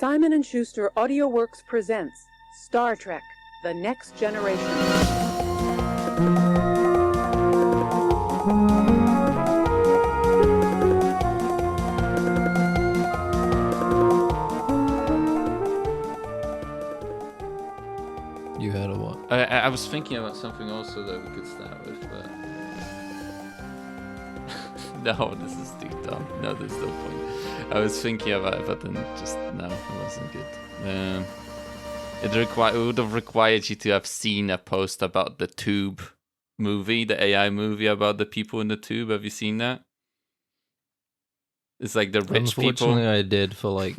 Simon & Schuster AudioWorks presents Star Trek: The Next Generation. You had a what? I was thinking about something also that we could start with, but no, this is too dumb. No, there's no point. I was thinking about it, but then just no, it wasn't good. It would have required you to have seen a post about the Tube movie, the AI movie about the people in the tube. Have you seen that? It's like the rich people. Unfortunately, I did for like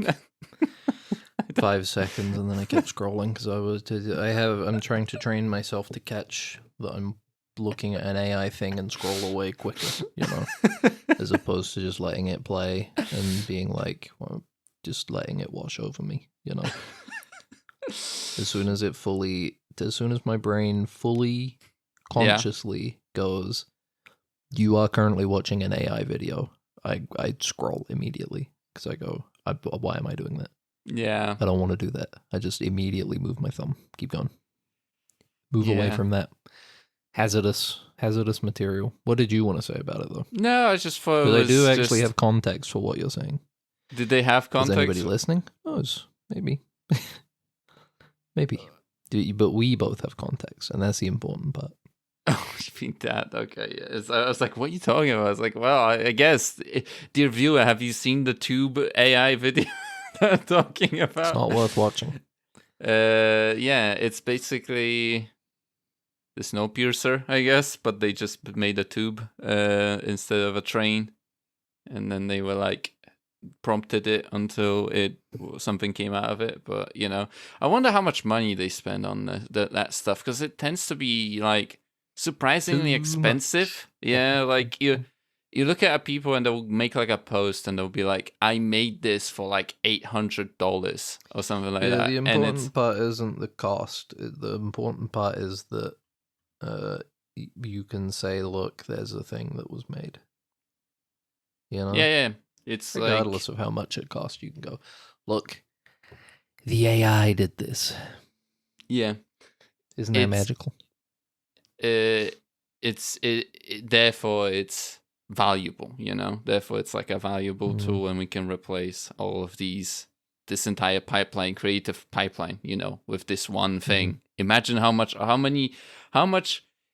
5 seconds, and then I kept scrolling because I'm trying to train myself to catch that I'm looking at an AI thing and scroll away quicker, as opposed to just letting it play and being like, well, just letting it wash over me, As soon as my brain fully consciously goes, you are currently watching an AI video, I scroll immediately because I go, why am I doing that? Yeah. I don't want to do that. I just immediately move my thumb. Keep going. Move away from that. Hazardous material. What did you want to say about it, though? No, I just thought I do actually have context for what you're saying. Did they have context? Is anybody listening? Oh, maybe. Maybe. But we both have context, and that's the important part. Oh, you think that? Okay. Yeah. I was like, what are you talking about? I was like, well, I guess, dear viewer, have you seen the Tube AI video that I'm talking about? It's not worth watching. Yeah, it's basically the Snowpiercer, I guess, but they just made a tube instead of a train, and then they were like prompted it until something came out of it. But I wonder how much money they spend on that stuff, because it tends to be like surprisingly expensive. Yeah, like you look at people and they'll make like a post and they'll be like, I made this for like $800 or something like that. The important part isn't the cost. The important part is that you can say, look, there's a thing that was made. Yeah. It's regardless of how much it cost, you can go, look, the AI did this. Yeah. Isn't that magical? Therefore it's valuable, Therefore it's like a valuable tool, and we can replace all of this entire creative pipeline, with this one thing. Imagine how much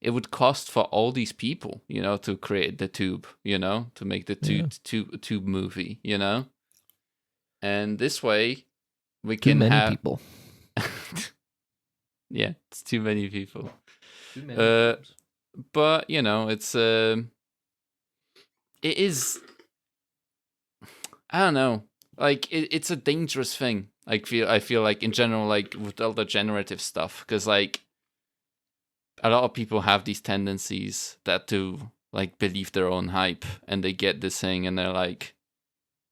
it would cost for all these people, to create the tube, to make the tube movie, and this way we can have people. Yeah, it's too many people. Too many but it's it is, I don't know, like it's a dangerous thing. I feel like in general, like with all the generative stuff, because like a lot of people have these tendencies that to like believe their own hype, and they get this thing and they're like,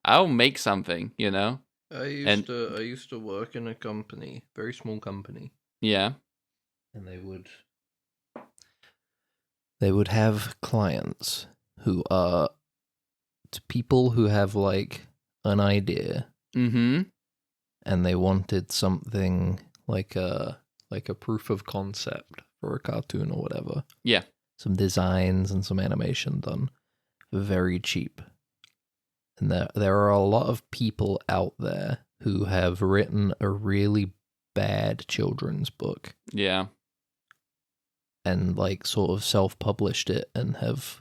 I'll make something, I used to work in a company, very small company. Yeah. And they would have clients who are people who have like an idea. Mm-hmm. And they wanted something like a proof of concept for a cartoon or whatever. Yeah. Some designs and some animation done very cheap. And there are a lot of people out there who have written a really bad children's book. Yeah. And like sort of self-published it and have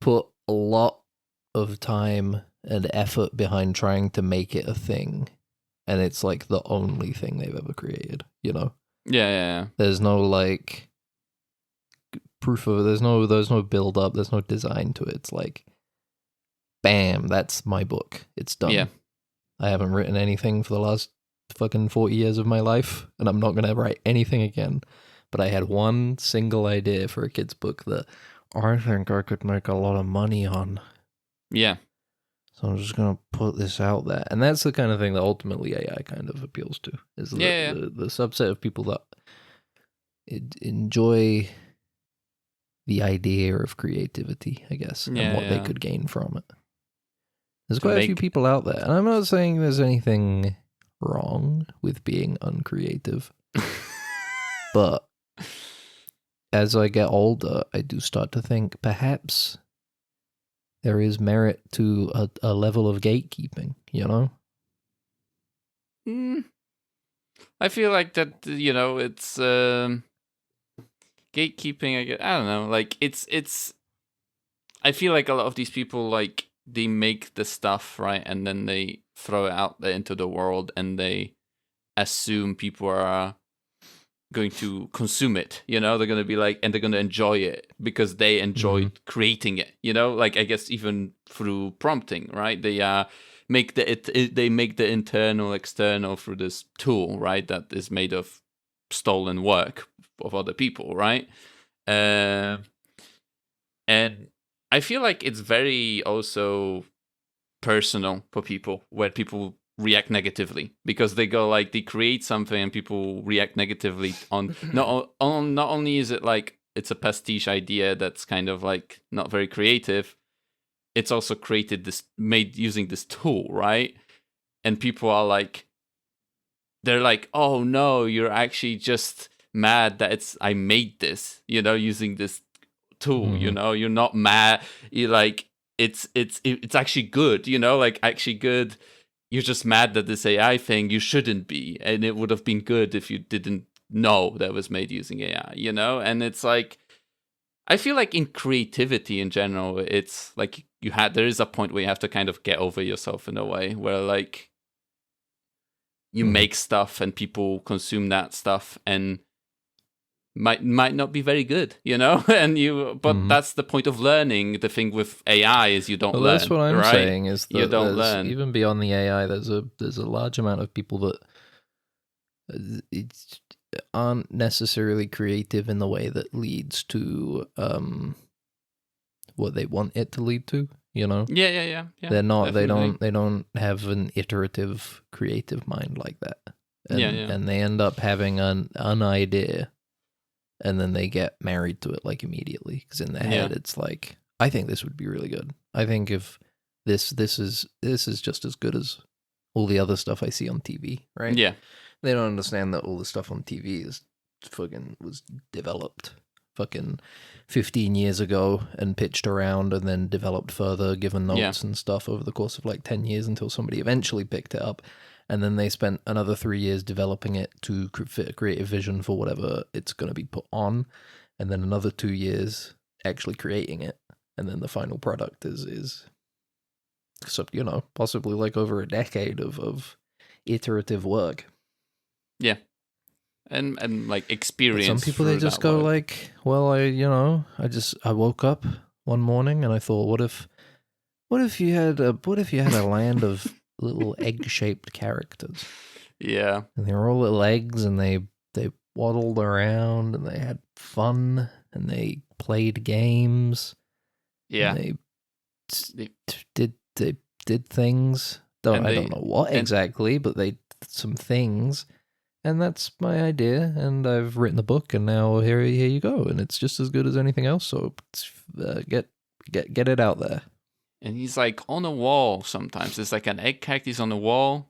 put a lot of time and effort behind trying to make it a thing. And it's like the only thing they've ever created, Yeah. There's no like proof of it. There's no build up. There's no design to it. It's like, bam, that's my book. It's done. Yeah. I haven't written anything for the last fucking 40 years of my life, and I'm not going to write anything again. But I had one single idea for a kid's book that I think I could make a lot of money on. Yeah. So I'm just going to put this out there. And that's the kind of thing that ultimately AI kind of appeals to, is the subset of people that enjoy the idea of creativity, I guess, and what they could gain from it. There's to quite a few make- people out there, and I'm not saying there's anything wrong with being uncreative, but as I get older, I do start to think perhaps there is merit to a level of gatekeeping, you know? I feel like that, it's gatekeeping. I don't know. Like it's. I feel like a lot of these people, like, they make the stuff, right, and then they throw it out there into the world, and they assume people are going to consume it. They're going to be like, and they're going to enjoy it because they enjoyed creating it. Like, I guess even through prompting, right? They make they make the internal external through this tool, right, that is made of stolen work of other people, right? And I feel like it's very also personal for people, where people react negatively because they go, like, they create something and people react negatively on not only is it like it's a pastiche idea that's kind of like not very creative, it's also made using this tool, right? And people are like, they're like, oh no, you're actually just mad that I made this, using this tool. You're not mad. You like it's actually good. Like, actually good. You're just mad that this AI thing, you shouldn't be, and it would have been good if you didn't know that was made using AI. And it's like, I feel like in creativity in general, it's like there is a point where you have to kind of get over yourself in a way, where like you make stuff and people consume that stuff and might not be very good, and but that's the point of learning. The thing with AI is you don't learn. That's what I'm right? saying, is that you don't learn. even beyond the AI, there's a large amount of people that aren't necessarily creative in the way that leads to what they want it to lead to. Yeah. They're not. Definitely. They don't have an iterative, creative mind like that. And, Yeah. And they end up having an idea, and then they get married to it like immediately, because in their head it's like, I think this would be really good. I think if this is just as good as all the other stuff I see on TV, right? Yeah. They don't understand that all the stuff on TV was developed 15 years ago and pitched around and then developed further, given notes and stuff over the course of like 10 years until somebody eventually picked it up. And then they spent another 3 years developing it to fit a creative vision for whatever it's going to be put on. And then another 2 years actually creating it. And then the final product is so, possibly like over a decade of iterative work. Yeah. And like experience. But some people, they just go like, well, I woke up one morning and I thought, what if you had a land of little egg-shaped characters? Yeah. And they were all little eggs, and they waddled around, and they had fun, and they played games. Yeah. And they did things. I don't know what exactly, but they did some things. And that's my idea, and I've written the book, and now here you go, and it's just as good as anything else. So get it out there. And he's like on a wall sometimes. It's like an egg cactus on a wall,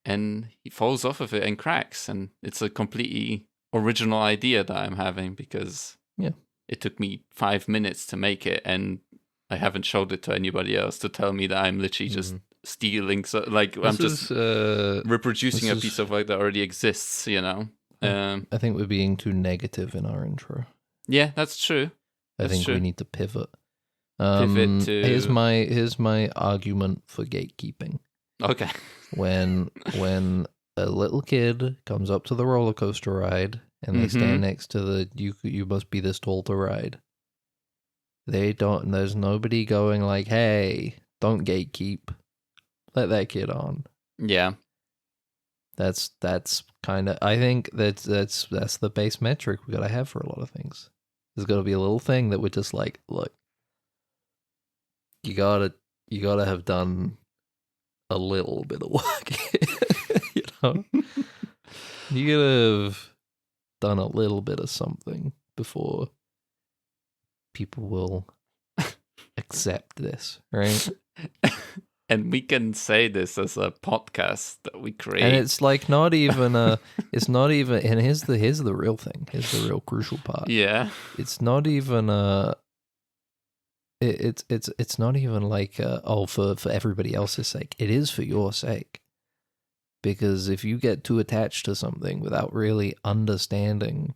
and he falls off of it and cracks. And it's a completely original idea that I'm having, because it took me 5 minutes to make it, and I haven't showed it to anybody else to tell me that I'm literally just stealing. So like, I'm just reproducing a piece of work that already exists. I think we're being too negative in our intro. Yeah, that's true. I think we need to pivot. Pivot to... Here's my argument for gatekeeping. Okay. When a little kid comes up to the roller coaster ride and they stand next to the you must be this tall to ride. There's nobody going like, hey, don't gatekeep. Let that kid on. Yeah. That's kind of, I think that's the base metric we gotta have for a lot of things. There's gotta be a little thing that we're just like, look, you gotta have done a little bit of work. You gotta have done a little bit of something before people will accept this, right? And we can say this as a podcast that we create. And it's like not even it's not even, and here's the real thing. Here's the real crucial part. Yeah. It's not even it's not even like for everybody else's sake. It is for your sake. Because if you get too attached to something without really understanding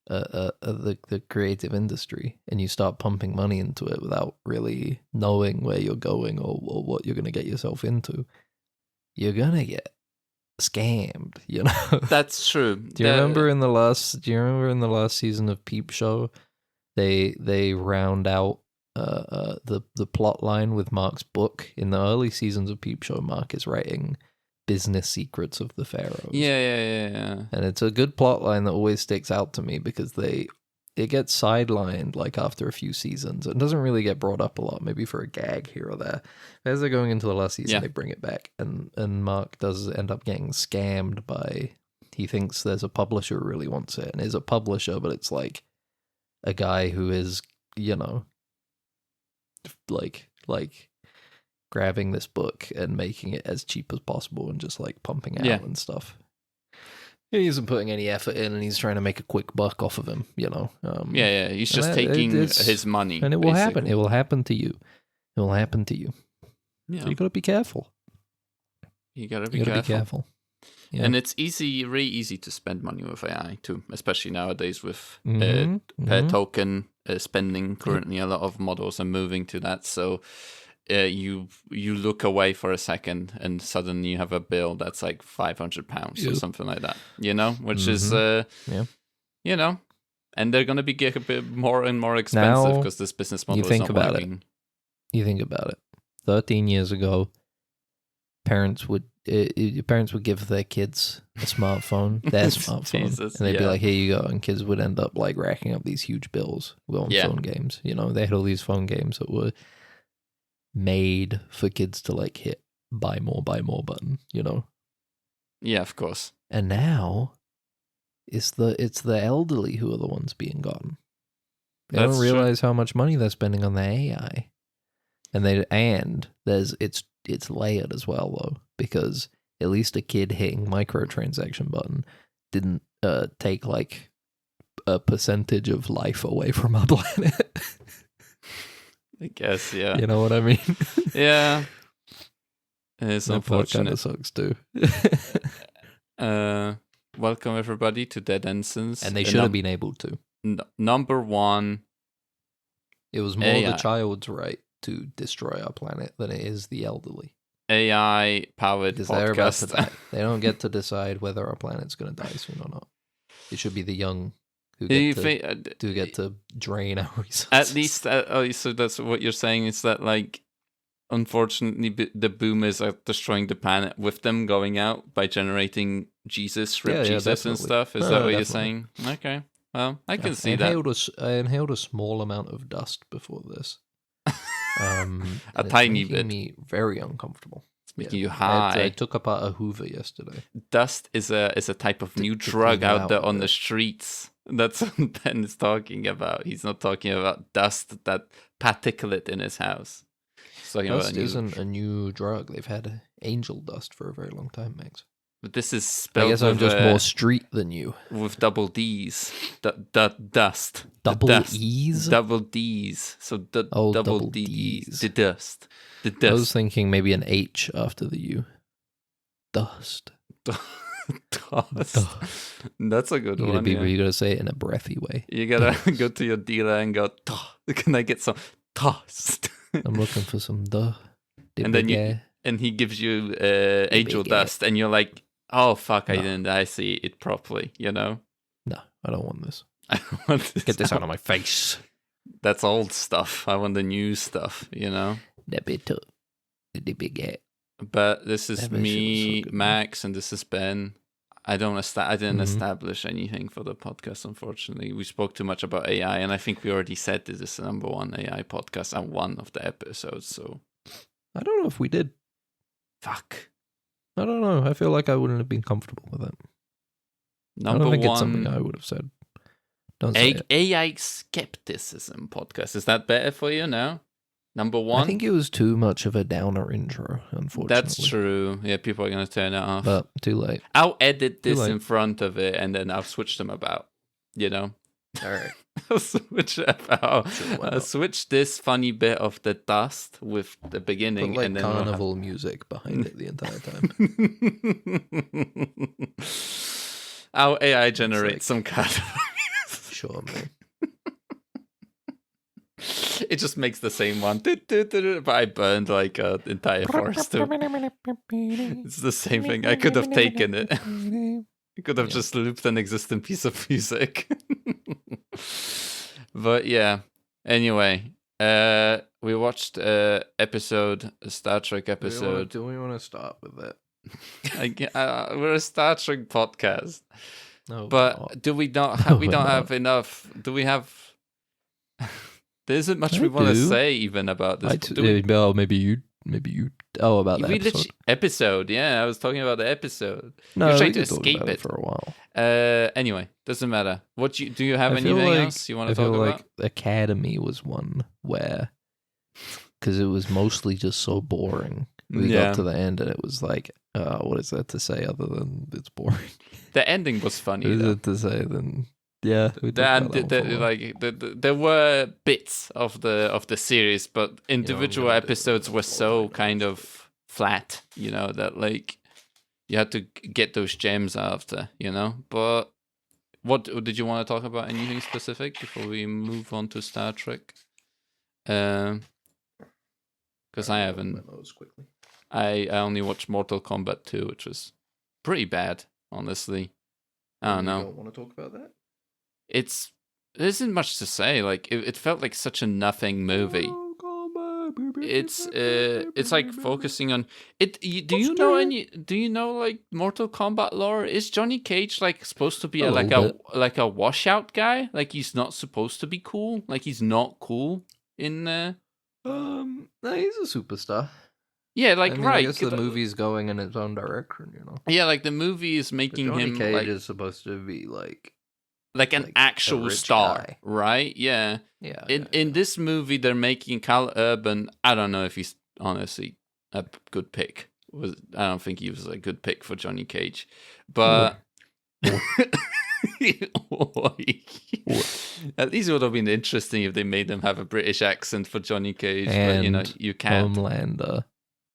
the creative industry, and you start pumping money into it without really knowing where you're going or what you're going to get yourself into, you're going to get scammed, you know? That's true. Do you remember in the last season of Peep Show, they round out the plot line with Mark's book? In the early seasons of Peep Show, Mark is writing business secrets of the pharaohs. Yeah. And it's a good plot line that always sticks out to me because it gets sidelined like after a few seasons. It doesn't really get brought up a lot, maybe for a gag here or there. As they're going into the last season, they bring it back, and Mark does end up getting scammed by, he thinks there's a publisher who really wants it, and is a publisher, but it's like a guy who is, you know, like grabbing this book and making it as cheap as possible and just like pumping out and stuff. He isn't putting any effort in, and he's trying to make a quick buck off of him, you know. He's just taking his money. And it will happen. It will happen to you. It will happen to you. Yeah. So you got to be careful. You got to be careful. Yeah. And it's really easy to spend money with AI too, especially nowadays with per token spending. Currently, a lot of models are moving to that. So you look away for a second, and suddenly you have a bill that's like £500 or something like that. You know, which is you know, and they're going to be getting a bit more and more expensive because this business model is not working. You think about it. 13 years ago, parents would give their kids a smartphone, their smartphone, Jesus, and they'd be like, "Here you go," and kids would end up like racking up these huge bills on phone games. You know, they had all these phone games that were made for kids to like hit buy more button. You know. Yeah, of course. And now, it's the elderly who are the ones being gotten. They don't realize how much money they're spending on their AI, and it's layered as well though, because at least a kid hitting microtransaction button didn't take like a percentage of life away from our planet. I guess, yeah. You know what I mean? Yeah. It's unfortunate. That kind of sucks too. Welcome everybody to Dead Ensigns. And they should have been able to. Number one. It was more the child's right to destroy our planet than it is the elderly. AI powered podcast. They're about to die. They don't get to decide whether our planet's going to die soon or not. It should be the young who get to drain our resources. At least, so that's what you're saying, is that like, unfortunately, the boomers are destroying the planet with them going out by generating Jesus and stuff. Is that what you're saying? Okay. Well, I can see that. I inhaled a small amount of dust before this. A tiny bit. Making me very uncomfortable. It's making you high. I took apart a Hoover yesterday. Dust is a type of new drug out there on the streets. That's what Ben is talking about. He's not talking about dust, that particulate in his house. Dust isn't a new drug. They've had angel dust for a very long time, Max. But this is spelled. I guess I'm just more street than you. With double D's. Dust. Double dust. E's? Double D's. So double D's. The dust. The dust. I was thinking maybe an H after the U. Dust. Dust. That's a good one. You gotta say it in a breathy way. You gotta go to your dealer and go, can I get some dust? I'm looking for some dust. And he gives you angel dust, and you're like, oh fuck, I didn't see it properly, you know? No, I don't want this. I don't want this. Get this out of my face. That's old stuff. I want the new stuff, you know? But this is me, Max, and this is Ben. I didn't establish anything for the podcast, unfortunately. We spoke too much about AI, and I think we already said this is the number one AI podcast on one of the episodes, so... I don't know if we did. Fuck. I don't know. I feel like I wouldn't have been comfortable with it. I don't think it's something I would have said. Don't say it. AI skepticism podcast. Is that better for you now? Number one. I think it was too much of a downer intro, unfortunately. That's true. Yeah, people are going to turn it off. But too late. I'll edit this late. in front of it, and then I'll switch them about. You know? All right. I'll switch it about. Sure, why I'll not? switch this funny bit of the dust with the beginning. Put like and then carnival music behind it the entire time. Our AI generates like- some kind of... Sure, man. It just makes the same one. But I burned like an entire forest too. It's the same thing. I could have taken it. I could have just looped an existing piece of music. But yeah. Anyway, we watched a Star Trek episode. Do we want to start with that? We're a Star Trek podcast. No, But do we not? No, We we're don't not. have enough. Do we have? There isn't much I we want to do. say even about this. Do we- Maybe you. Oh, about that we episode. literally- episode. Yeah, I was talking about the episode. No, You're trying we to could talk escape about it. for a while. Anyway, doesn't matter. Do you have I feel anything like- else you want I to talk feel about? like Academy was one where, because it was mostly just so boring. We Yeah. got to the end and it was like, what is that to say other than it's boring? The ending was funny. What is Though. it to say then? Yeah, we talked And about that one for a while. there were bits of the series, but individual gonna do episodes it were for so later. kind of flat, that like you had to get those gems after, But what did you want to talk about? Anything specific before we move on to Star Trek? Because I haven't. My nose quickly. I only watched Mortal Kombat 2, which was pretty bad, honestly. I don't know. You don't want to talk about that? There isn't much to say. Like it felt like such a nothing movie. It's like focusing on it. Do you know like Mortal Kombat lore? Is Johnny Cage like supposed to be A like little a washout guy? Like he's not supposed to be cool. Like he's not cool in. No, he's a superstar. Yeah, like I mean, right. I guess the movie's going in its own direction, Yeah, like the movie is But making Johnny him Cage like is supposed to be like an like a actual rich star, guy. right? Yeah. yeah. In this movie, they're making Cal Urban. I don't know if he's honestly a good pick. I don't think he was a good pick for Johnny Cage, but at least it would have been interesting if they made them have a British accent for Johnny Cage. And but you can't. Homelander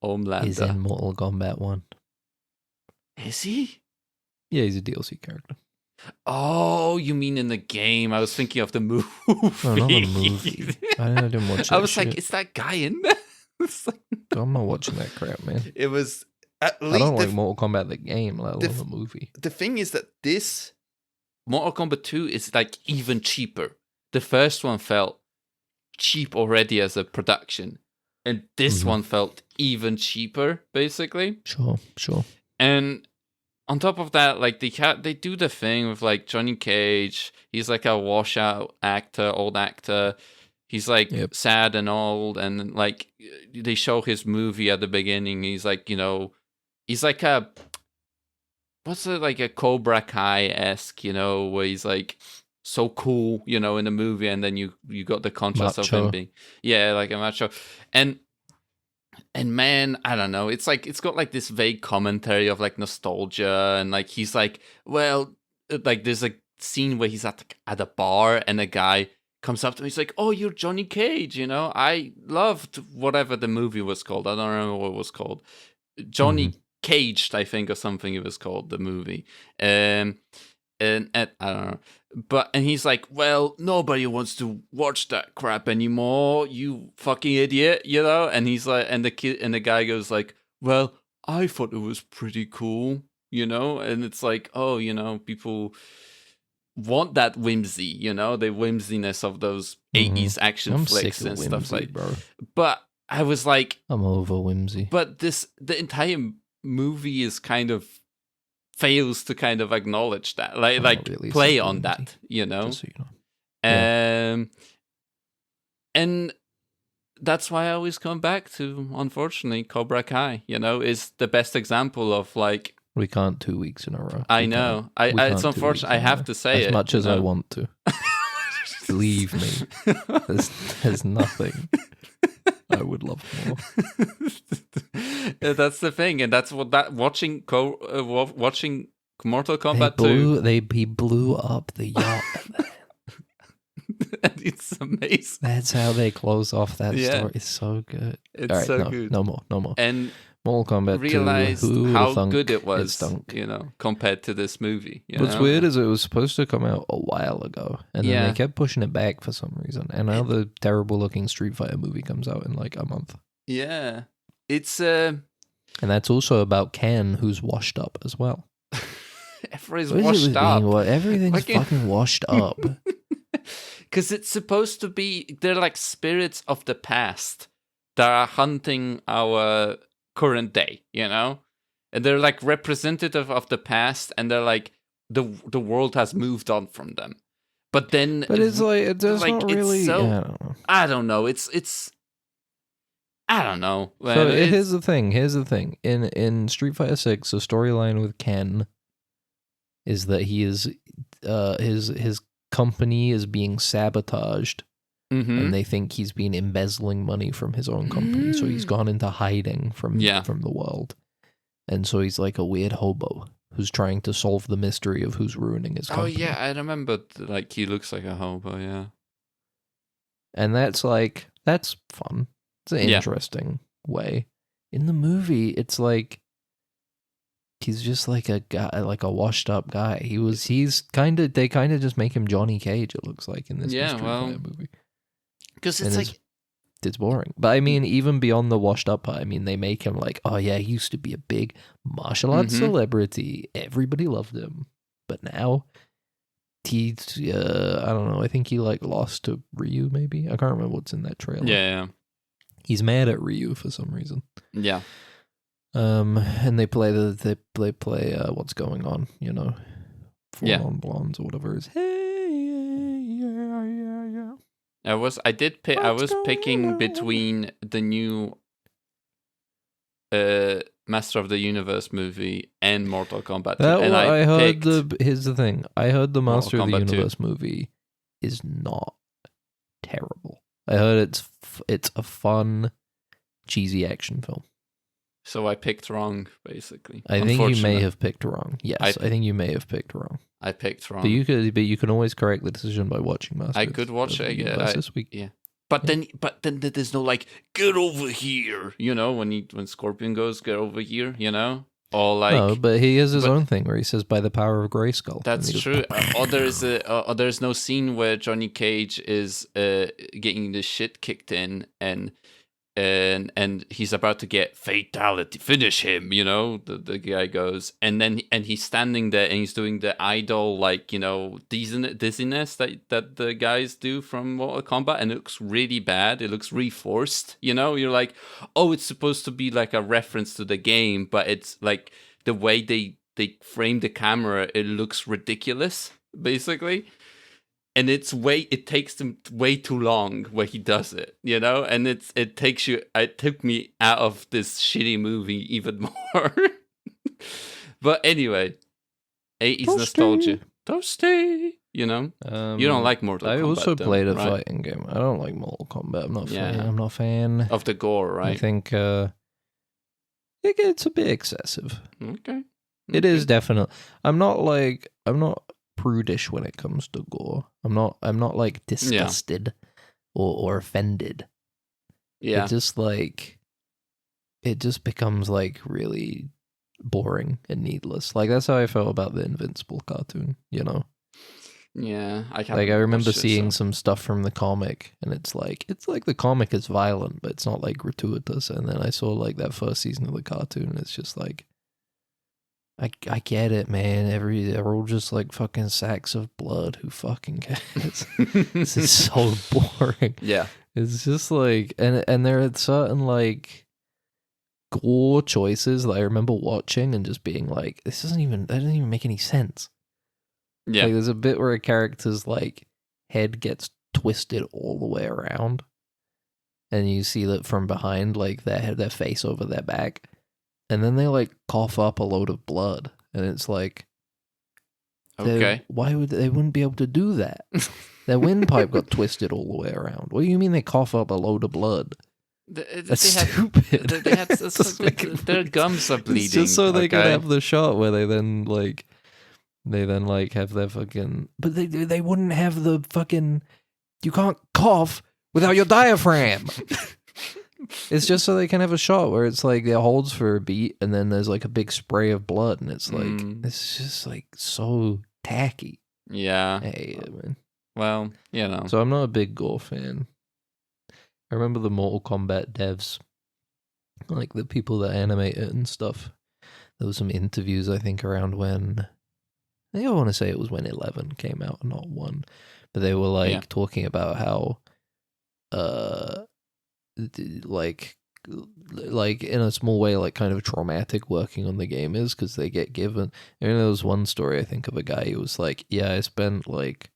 Homelander is in Mortal Kombat 1. Is he? Yeah, he's a DLC character. Oh, you mean in the game? I was thinking of the movie. No, not the movie. I didn't watch I that was like, shit. is that guy in there? It's like- I'm not watching that crap, man. it was at least I don't like Mortal Kombat the game, let alone the the movie. the thing is that this Mortal Kombat 2 is like even cheaper. The first one felt cheap already as a production, and this Mhm. one felt even cheaper, basically. Sure. And on top of that, like they do the thing with like Johnny Cage. He's like a washout actor, old actor. He's like Yep. sad and old, and like they show his movie at the beginning. He's like, he's like what's it, like a Cobra Kai-esque, where he's like so cool, in the movie, and then you got the contrast of Macho. him being like a macho, and man, I don't know. It's like it's got like this vague commentary of like nostalgia, and like he's like, well, like there's a scene where he's at a bar, and a guy comes up to him. He's like, "Oh, you're Johnny Cage, I loved whatever the movie was called. I don't remember what it was called. Johnny Caged, I think, or something. It was called the movie. And I don't know." And he's like, well, nobody wants to watch that crap anymore, you fucking idiot, And he's like, and the guy goes like, well, I thought it was pretty cool, And it's like, oh, people want that whimsy, the whimsiness of those 80s action I'm flicks sick of and whimsy, stuff like. bro. But I was like, I'm over whimsy. but the entire movie is kind of fails to kind of acknowledge that, I'm not really play sick of on whimsy, that, Just so you know. And that's why I always come back to, unfortunately, Cobra Kai. Is the best example of like. We can't 2 weeks in a row. I We know. can't. We It's can't 2 unfortunate. I weeks in a have row. to say as much as I know. want to. Believe me, there's nothing. I would love more. That's the thing, and that's what that watching Mortal Kombat 2. He blew up the yacht. And it's amazing. That's how they close off that Yeah. story. It's so good. It's All right, so no, good. no more. And Mortal Kombat 2. realized Who would've how thunk good it it was, stunk? compared to this movie. What's weird is it was supposed to come out a while ago, and then Yeah. they kept pushing it back for some reason. And now the terrible-looking Street Fighter movie comes out in like a month. Yeah. It's And that's also about Ken, who's washed up as well. everybody's What is it washed with up. being everything's Fucking- fucking washed up. Because it's supposed to be, they're like spirits of the past that are hunting our current day, And they're like representative of the past, and they're like, the world has moved on from them. But then, But it's like it's like, not it's really. so- I don't know. I don't know. It's I don't know. Man. So It's- here's the thing. In Street Fighter 6, the storyline with Ken is that he is his company is being sabotaged, Mhm. and they think he's been embezzling money from his own company. So he's gone into hiding from the world, and so he's like a weird hobo who's trying to solve the mystery of who's ruining his Oh company. yeah, I remember. Like he looks like a hobo. Yeah. And that's fun. It's an Yeah. interesting way. In the movie, it's like he's just like a guy, like a washed up guy. They kind of just make him Johnny Cage, it looks like, in this Yeah, Street well, Fighter movie. Because And it's like it's boring. But I mean, even beyond the washed up part, I mean, they make him like, oh yeah, he used to be a big martial arts Mhm. celebrity. Everybody loved him. But now he's, I don't know, I think he like lost to Ryu maybe. I can't remember what's in that trailer. yeah. He's mad at Ryu for some reason. Yeah. And they play what's going on, Four Yeah. Non Blondes or whatever it is. Hey, yeah. I was What's picking going on? between the new Master of the Universe movie and Mortal Kombat 2, and I heard picked here's the thing. I heard the Master of the Kombat 2. Universe movie is not terrible. I heard it's a fun, cheesy action film. So I picked wrong, basically. I think you may Unfortunate. have picked wrong. Yes, I think you may have picked wrong. I picked wrong. But you can always correct the decision by watching Master. I could watch of the it again. Universe this week. Yeah. But then there's no like, get over here, when Scorpion goes, get over here, or like. No, but he has his but- own thing where he says, "By the power of Grayskull." That's And he true. goes, There's no scene where Johnny Cage is getting the shit kicked in, and he's about to get fatality, finish him. The guy goes, and he's standing there and he's doing the idol dizziness that the guys do from Mortal Kombat, and it looks really bad. It looks reforced. You're like, oh, it's supposed to be like a reference to the game, but it's like the way they frame the camera, it looks ridiculous, basically. And it takes them way too long where he does it, and it took me out of this shitty movie even more. But anyway, 80s Toasty. nostalgia. Toasty, you don't like Mortal Kombat. I also though, played a right? fighting game. I don't like Mortal Kombat. I'm not Yeah. fan. I'm not a fan. Of the gore, right? I think it gets a bit excessive. Okay. It is definitely. I'm not prudish when it comes to gore. I'm not like disgusted or offended. Yeah. It just becomes like really boring and needless. Like that's how I felt about the Invincible cartoon, Yeah. Like I remember seeing some stuff from the comic, and it's like the comic is violent, but it's not like gratuitous. And then I saw like that first season of the cartoon, and it's just like, I get it, man. They're all just like fucking sacks of blood. Who fucking cares? This is so boring. Yeah. It's just like, and there are certain like gore choices that I remember watching and just being like, that doesn't even make any sense. Yeah. Like there's a bit where a character's like head gets twisted all the way around, and you see that from behind, like their face over their back, and then they like cough up a load of blood, and it's like, Okay. why would they wouldn't be able to do that? Their windpipe got twisted all the way around. What do you mean they cough up a load of blood? That's they stupid. they had Doesn't make it their make gums are bleeding. It's just so they can okay? have the shot where they then have their fucking. But they wouldn't have the fucking. You can't cough without your diaphragm. It's just so they can have a shot where it's like it holds for a beat and then there's like a big spray of blood and it's like it's just like so tacky. Yeah. I hate it, man. Well, you know. So I'm not a big gore fan. I remember the Mortal Kombat devs, like the people that animate it and stuff. There was some interviews, I think, around when I think I want to say it was when 11 came out, not 1. But they were like talking about how like in a small way, like kind of traumatic working on the game is because they get given. I mean, there was one story I think of a guy who was like, "Yeah, I spent like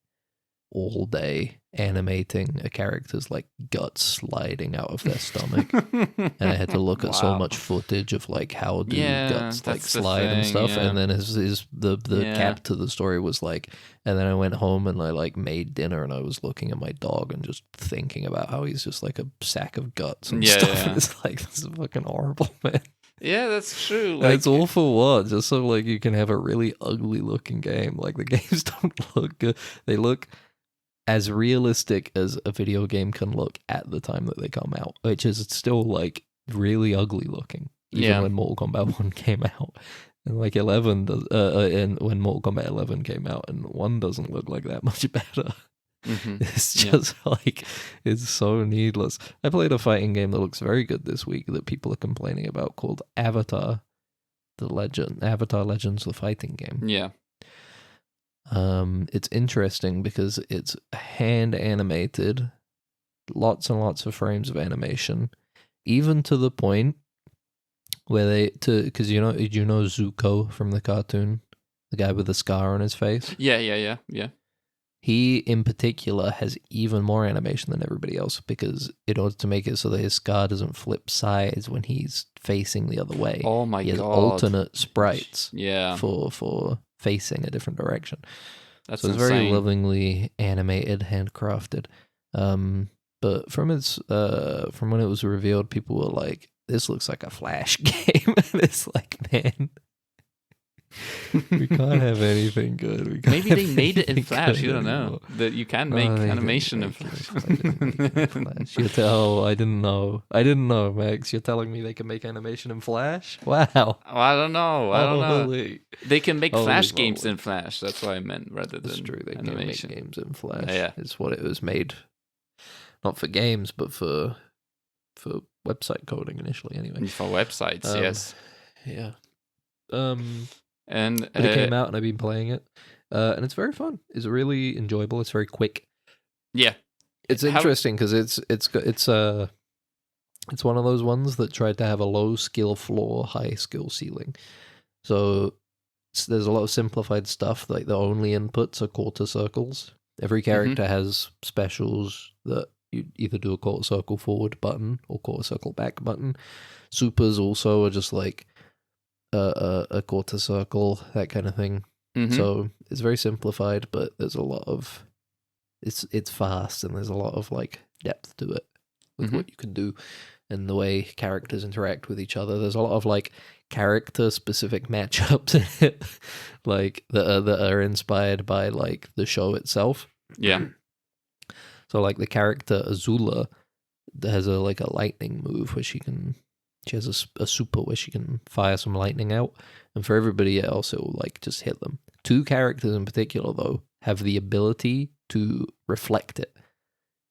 all day animating a character's like guts sliding out of their stomach, and I had to look at so much footage of like how do guts like slide and stuff." And then the cap to the story was like, and then I went home and I like made dinner and I was looking at my dog and just thinking about how he's just like a sack of guts and stuff. And it's like, this is fucking horrible, man. Yeah, that's true. Like, it's all for what? Just so like you can have a really ugly looking game. Like the games don't look good. They look as realistic as a video game can look at the time that they come out, which is still like really ugly looking, even when Mortal Kombat 1 came out. And like 11 does, and when Mortal Kombat 11 came out, and 1 doesn't look like that much better. It's just like, it's so needless. I played a fighting game that looks very good this week that people are complaining about called Avatar Legends, the fighting game. Yeah. It's interesting because it's hand animated, lots and lots of frames of animation, even to the point where because you know Zuko from the cartoon, the guy with the scar on his face. Yeah. He in particular has even more animation than everybody else because in order to make it so that his scar doesn't flip sides when he's facing the other way. Oh my god! He has alternate sprites. Yeah. For facing a different direction. That's it's insane. very lovingly animated, handcrafted. But from when it was revealed, people were like, "This looks like a Flash game." And it's like, man, we can't have anything good. Maybe they made it in Flash. You don't know that you can make animation in Flash. You tell? I didn't know, Max. You're telling me they can make animation in Flash? Wow. Well, I don't know. They can make Flash moly. games in Flash. That's what I meant, rather than That's true. They animation. can make games in Flash. Yeah. It's what it was made, not for games, but for website coding initially. Anyway, For websites, yes. Yeah. And But it came out and I've been playing it, and it's very fun. It's really enjoyable. It's very quick. Yeah, it's interesting because it's one of those ones that tried to have a low skill floor, high skill ceiling. So there's a lot of simplified stuff. Like the only inputs are quarter circles. Every character has specials that you either do a quarter circle forward button or quarter circle back button. Supers also are just like a quarter circle, that kind of thing. So it's very simplified, but there's a lot of it's fast and there's a lot of like depth to it with what you can do and the way characters interact with each other. There's a lot of like character specific matchups in it, like that are inspired by like the show itself. Yeah. So like the character Azula has a lightning move where she has a super where she can fire some lightning out, and for everybody else it will like just hit them. 2 characters in particular though have the ability to reflect it.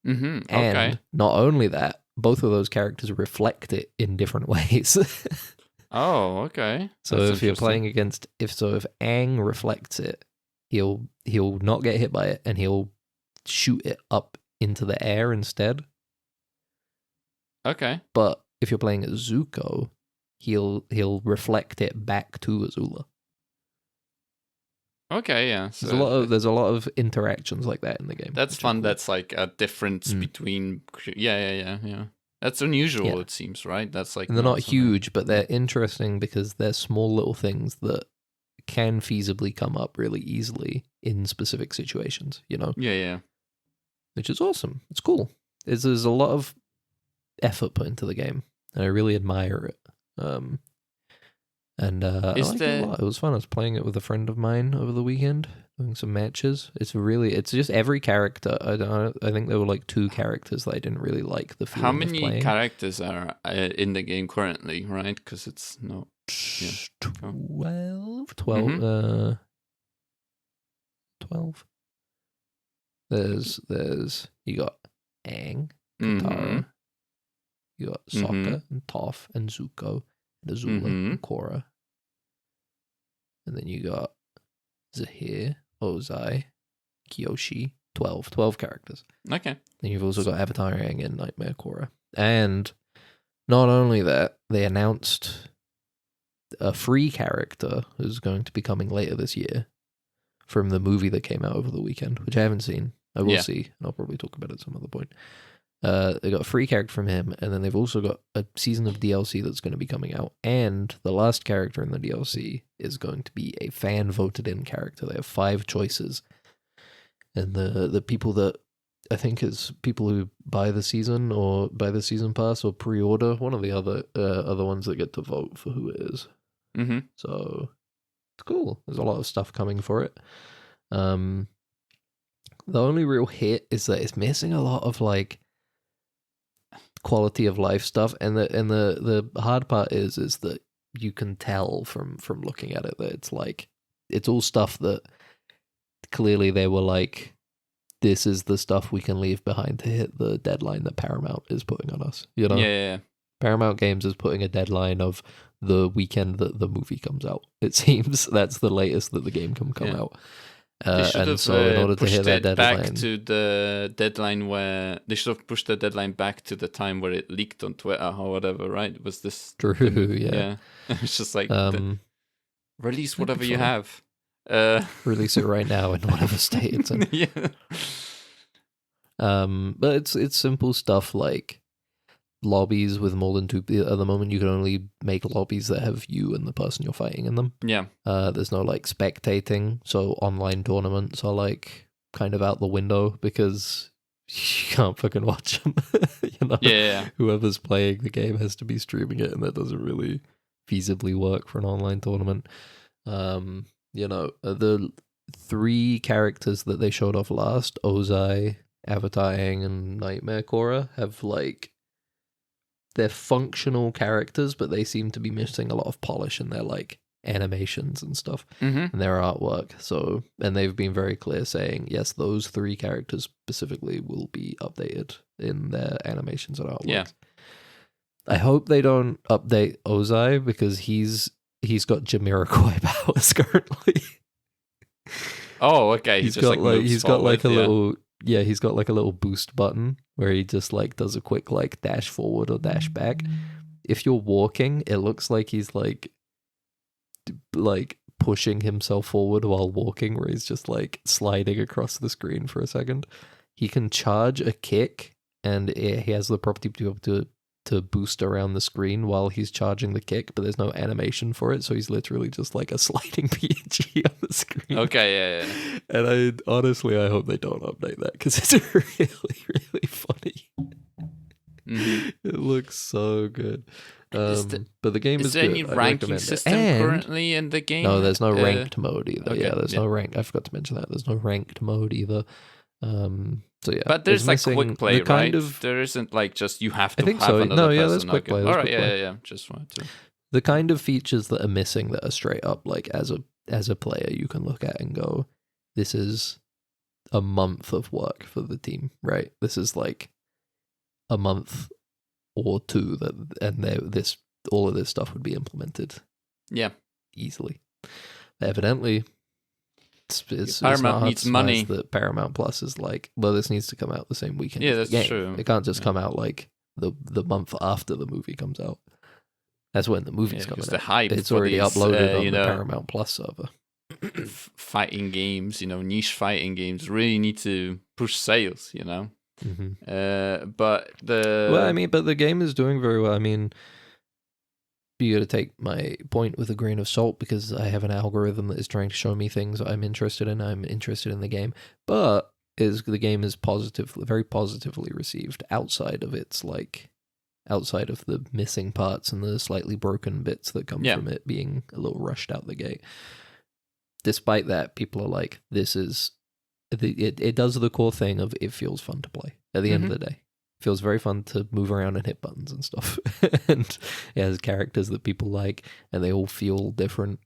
And not only that, both of those characters reflect it in different ways. Oh, okay. So if you're playing against if Aang reflects it, he'll not get hit by it and he'll shoot it up into the air instead. Okay. But if you're playing as Zuko, he'll reflect it back to Azula. Okay, yeah. So there's a lot of interactions like that in the game. That's fun. Cool. That's like a difference between. Yeah. That's unusual. It seems, right? That's like. And they're not huge, but they're interesting because they're small little things that can feasibly come up really easily in specific situations. You know. Yeah. Which is awesome. It's cool. There's a lot of effort put into the game, and I really admire it. And I Is like it a lot. It was fun. I was playing it with a friend of mine over the weekend, doing some matches. It's just every character. I think there were like 2 characters that I didn't really like the feeling How of many playing. characters are in the game currently, right? Because it's no... Yeah. 12. Mhm. 12. There's you got Aang, Katara, Mhm. you got Mhm. Sokka and Toph and Zuko and Azula and Korra. And then you got Zahir, Ozai, Kyoshi, 12 characters. Okay. Then you've also got Avatar Aang and Nightmare Korra. And not only that, they announced a free character who's going to be coming later this year from the movie that came out over the weekend, which I haven't seen. I will see, and I'll probably talk about it at some other point. They got a free character from him, and then they've also got a season of DLC that's going to be coming out. And the last character in the DLC is going to be a fan voted in character. They have 5 choices, and the people that I think is people who buy the season or buy the season pass or pre-order, one of the other ones that get to vote for who it is. Mm-hmm. So it's cool. There's a lot of stuff coming for it. The only real hit is that it's missing a lot of like quality of life stuff, and the hard part is that you can tell from looking at it that it's like it's all stuff that clearly they were like, this is the stuff we can leave behind to hit the deadline that Paramount is putting on us. You know, Yeah. Paramount Games is putting a deadline of the weekend that the movie comes out. It seems that's the latest that the game can come out. They should and have so in order to pushed hit that it back deadline, to the deadline where they should have pushed the deadline back to the time where it leaked on Twitter or whatever, right? Was this true? Yeah. It's just like release that'd be whatever you fun. have. Release it right now in whatever state it's in. Yeah. But it's simple stuff like lobbies with more than 2 people. At the moment, you can only make lobbies that have you and the person you're fighting in them. Yeah. There's no like spectating, so online tournaments are like kind of out the window because you can't fucking watch them. You know? Yeah. Whoever's playing the game has to be streaming it, and that doesn't really feasibly work for an online tournament. You know, the 3 characters that they showed off last, Ozai, Avatar Aang, and Nightmare Korra, have like they're functional characters, but they seem to be missing a lot of polish in their like animations and stuff Mm-hmm. and their artwork. So, and they've been very clear saying, yes, those 3 characters specifically will be updated in their animations and artwork. Yeah. I hope they don't update Ozai because he's got Jamiroquai powers currently. Oh, okay. He's just got like moves he's got like a forward, little he's got like a little boost button where he just like does a quick like dash forward or dash back. If you're walking, it looks like he's like pushing himself forward while walking, where he's just like sliding across the screen for a second. He can charge a kick, and he has the property to be able to boost around the screen while he's charging the kick, but there's no animation for it, so he's literally just like a sliding PNG on the screen. Okay, yeah. And I hope they don't update that because it's really, really funny. Mm-hmm. It looks so good. But the game is there good. any I ranking recommend it. system And currently in the game? no, there's no ranked mode either. okay, Yeah, there's no rank. I forgot to mention that. There's no ranked mode either. So yeah, But there's like missing quick play, the kind right? of there isn't like just you have to I think have so. another No, person. yeah, there's quick Okay. play. All There's right, quick play. yeah. Just wanted to. the kind of features that are missing that are straight up like as a player you can look at and go, this is a month of work for the team, right? This is like a month or 2 all of this stuff would be implemented. Yeah. Easily. Evidently, it's Paramount not hard needs to surmise money. that Paramount Plus is like, well, this needs to come out the same weekend. Yeah, as the that's game. true. It can't just Yeah. come out like the month after the movie comes out. That's when the movie's coming because out. the hype It's for already these, uploaded on the Paramount Plus server. fighting games, niche fighting games really need to push sales, Mm-hmm. But but the game is doing very well. I mean, you got to take my point with a grain of salt because I have an algorithm that is trying to show me things I'm interested in. I'm interested in the game, but the game is very positively received outside of its like outside of the missing parts and the slightly broken bits that come from it being a little rushed out the gate. Despite that, people are like, this is... It does the core thing of it feels fun to play at the end of the day. It feels very fun to move around and hit buttons and stuff. And it has characters that people like, and they all feel different.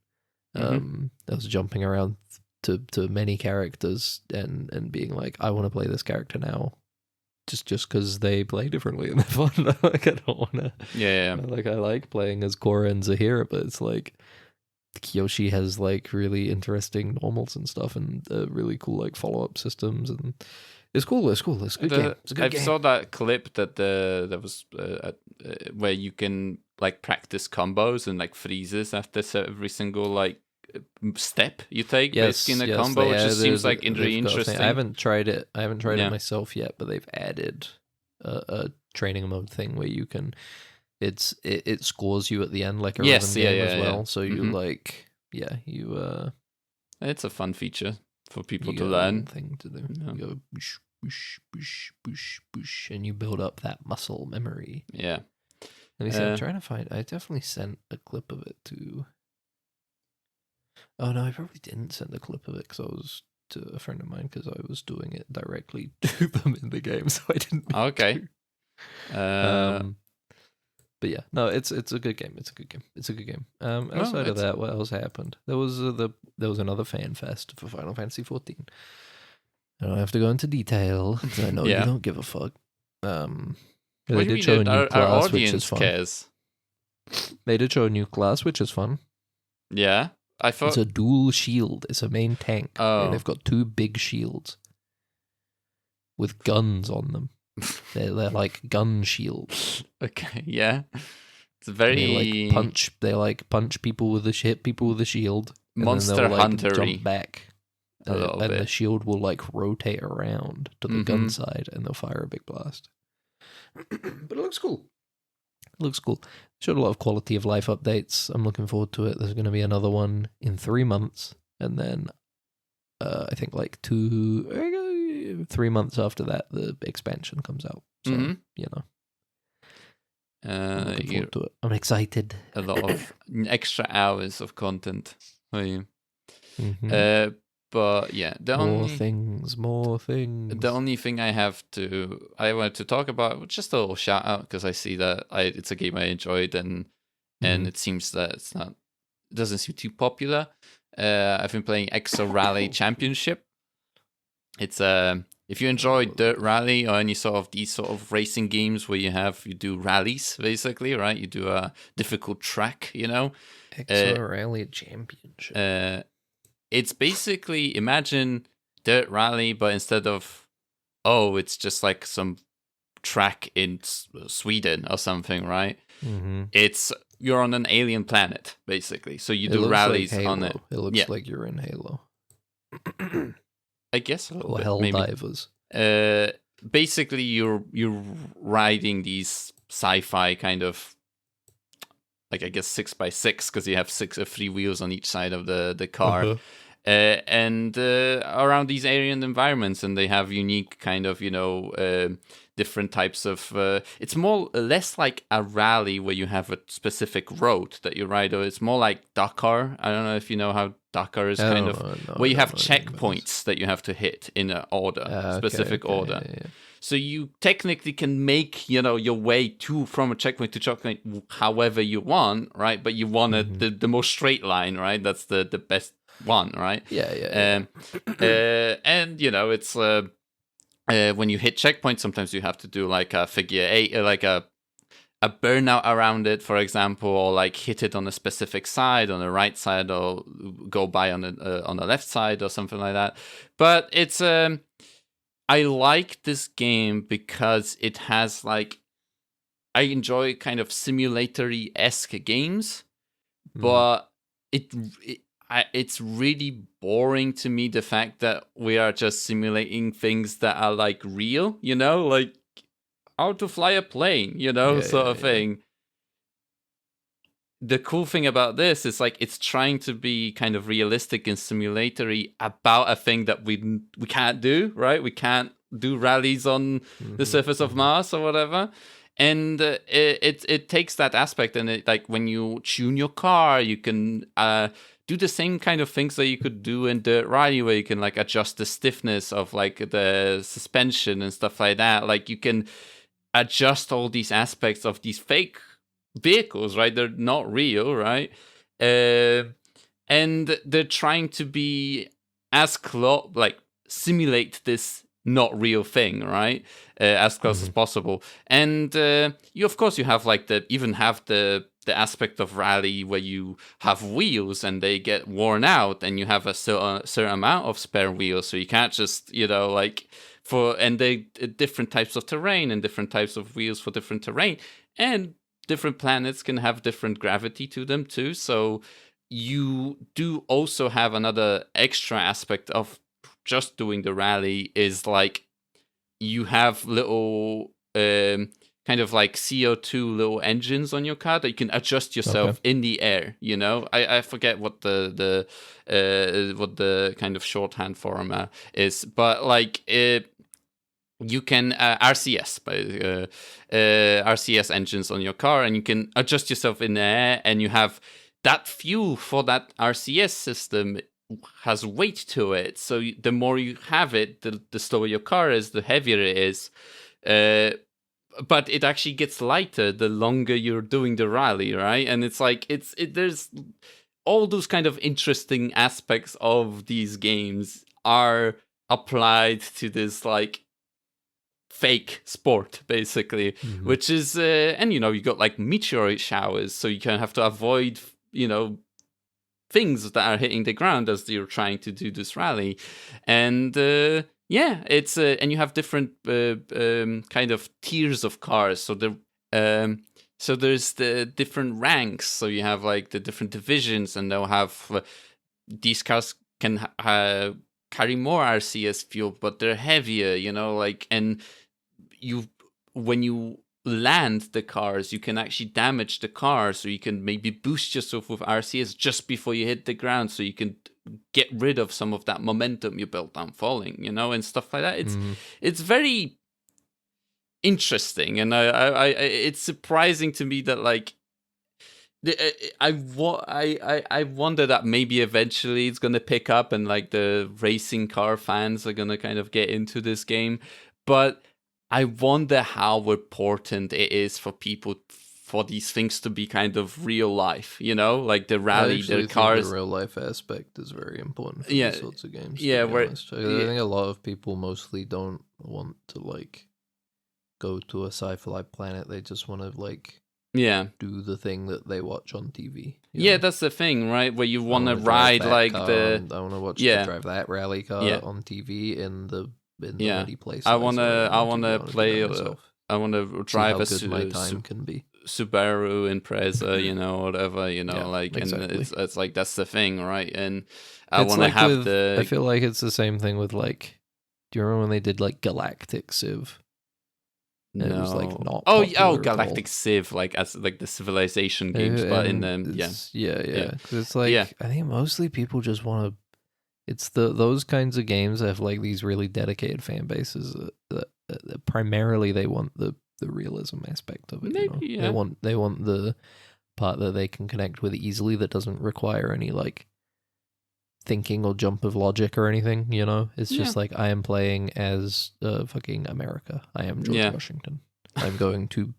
I was jumping around to many characters and being like, I want to play this character now. Just because they play differently and they're fun. Like, I don't want to... Yeah. Like, I like playing as Korra and Zahira, but it's like... Kyoshi has like really interesting normals and stuff, and really cool like follow-up systems, and it's cool. It's a good game. It's a good game. I saw that clip that that was where you can like practice combos and like freezes after every single like step you take. Basically in a combo, it just seems like really interesting. I haven't tried it. It myself yet, but they've added a training mode thing where you can. It scores you at the end like a rhythm game as well. So you it's a fun feature for people to learn. Thing to do. You go boosh, boosh, boosh, boosh, boosh, and you build up that muscle memory. Yeah. Let me see. I'm trying to find. I definitely sent a clip of it to. Oh no, I probably didn't send a clip of it because I was to a friend of mine because I was doing it directly to them in the game, so I didn't. Okay. But yeah, no, it's a good game. It's a good game. Outside of that, what else happened? There was another fan fest for Final Fantasy 14. I don't have to go into detail because I know you don't give a fuck. They did show a new class, which is fun. Cares. They did show a new class, which is fun. Yeah, I thought it's a dual shield. It's a main tank. Oh, and they've got 2 big shields with guns on them. They're like gun shields. Okay, yeah. It's very they punch people with hit people with a shield. Monster Hunter-y. Jump back. And the shield will like rotate around to the gun side and they'll fire a big blast. But it looks cool. Showed a lot of quality of life updates. I'm looking forward to it. There's going to be another one in 3 months, and then I think like 3 months after that, the expansion comes out. So, I'm looking forward to it. I'm excited. A lot of extra hours of content. But yeah, more things. The only thing I wanted to talk about, just a little shout out, because I see that it's a game I enjoyed, and it seems that it doesn't seem too popular. I've been playing Exo Rally Championship. It's if you enjoy Dirt Rally or any sort of these sort of racing games where you do rallies, basically, right? You do a difficult track, Exo Rally Championship. It's basically, imagine Dirt Rally, but instead of it's just like some track in Sweden or something, right? You're on an alien planet, basically. So you do rallies on it. It looks like you're in Halo. I guess a little or bit, Helldivers. Basically, you're riding these sci-fi kind of, like, I guess 6x6, because you have 3 wheels on each side of the car, and around these alien environments, and they have unique kind of different types of. It's less like a rally where you have a specific road that you ride, or it's more like Dakar. I don't know if you know how Dakar is where you have checkpoints that you have to hit in an order, specific order. Yeah. So you technically can make your way from a checkpoint to checkpoint however you want, right? But you want the most straight line, right? That's the best one, right? Yeah. And it's when you hit checkpoints, sometimes you have to do like a figure 8, like a burnout around it, for example, or like hit it on a specific side, on the right side, or go by on the left side, or something like that. But it's I like this game because it has I enjoy kind of simulatory-esque games, but it's really boring to me, the fact that we are just simulating things that are like real, like how to fly a plane, sort of thing. The cool thing about this is it's trying to be kind of realistic and simulatory about a thing that we can't do, right? We can't do rallies on the surface of Mars or whatever. and it takes that aspect, and it, like when you tune your car, you can do the same kind of things that you could do in Dirt Rally, where you can like adjust the stiffness of like the suspension and stuff like that. Like you can adjust all these aspects of these fake vehicles, right? They're not real, right? And they're trying to be as close, like simulate this not real thing, right? As close as possible. And you, of course, you have like the aspect of rally where you have wheels and they get worn out, and you have a certain amount of spare wheels, so you can't just, like and they different types of terrain and different types of wheels for different terrain, and different planets can have different gravity to them too. So you do also have another extra aspect of just doing the rally, is like you have little kind of like CO2 little engines on your car that you can adjust yourself in the air. I forget what the kind of shorthand for them is, but like you can RCS RCS engines on your car, and you can adjust yourself in the air, and you have that fuel for that RCS system has weight to it. So the more you have it, the slower your car is, the heavier it is. But it actually gets lighter the longer you're doing the rally, right? And it's like there's all those kind of interesting aspects of these games are applied to this like fake sport, basically, which is and you got like meteorite showers, so you kind of have to avoid things that are hitting the ground as you're trying to do this rally. And it's and you have different kind of tiers of cars. So there's the different ranks. So you have like the different divisions, and they'll have these cars can carry more RCS fuel, but they're heavier. And when you land the cars, you can actually damage the car, so you can maybe boost yourself with RCS just before you hit the ground, so you can get rid of some of that momentum you built on falling, and stuff like that. It's very interesting, and I it's surprising to me that like I wonder that maybe eventually it's gonna pick up, and like the racing car fans are gonna kind of get into this game, but I wonder how important it is for people for these things to be kind of real life, like the rally, the cars. The real life aspect is very important for Yeah, these sorts of games. Yeah, I think a lot of people mostly don't want to like go to a sci-fi planet. They just want to like do the thing that they watch on TV. That's the thing, right? Where you want to ride like I want to watch drive that rally car on TV in the ready place. I want to play. I want to drive my time can be. Subaru Impreza, whatever, like, exactly. And it's like that's the thing, right? And I want to have I feel like it's the same thing with like. Do you remember when they did like Galactic Civ? No. It was like not. Galactic Civ, like as like the civilization games, but in them, Because it's like I think mostly people just want to. It's those kinds of games that have like these really dedicated fan bases that primarily they want the realism aspect of it. Maybe, They want the part that they can connect with easily, that doesn't require any like thinking or jump of logic or anything. It's just like I am playing as fucking America. I am George Washington. I'm going to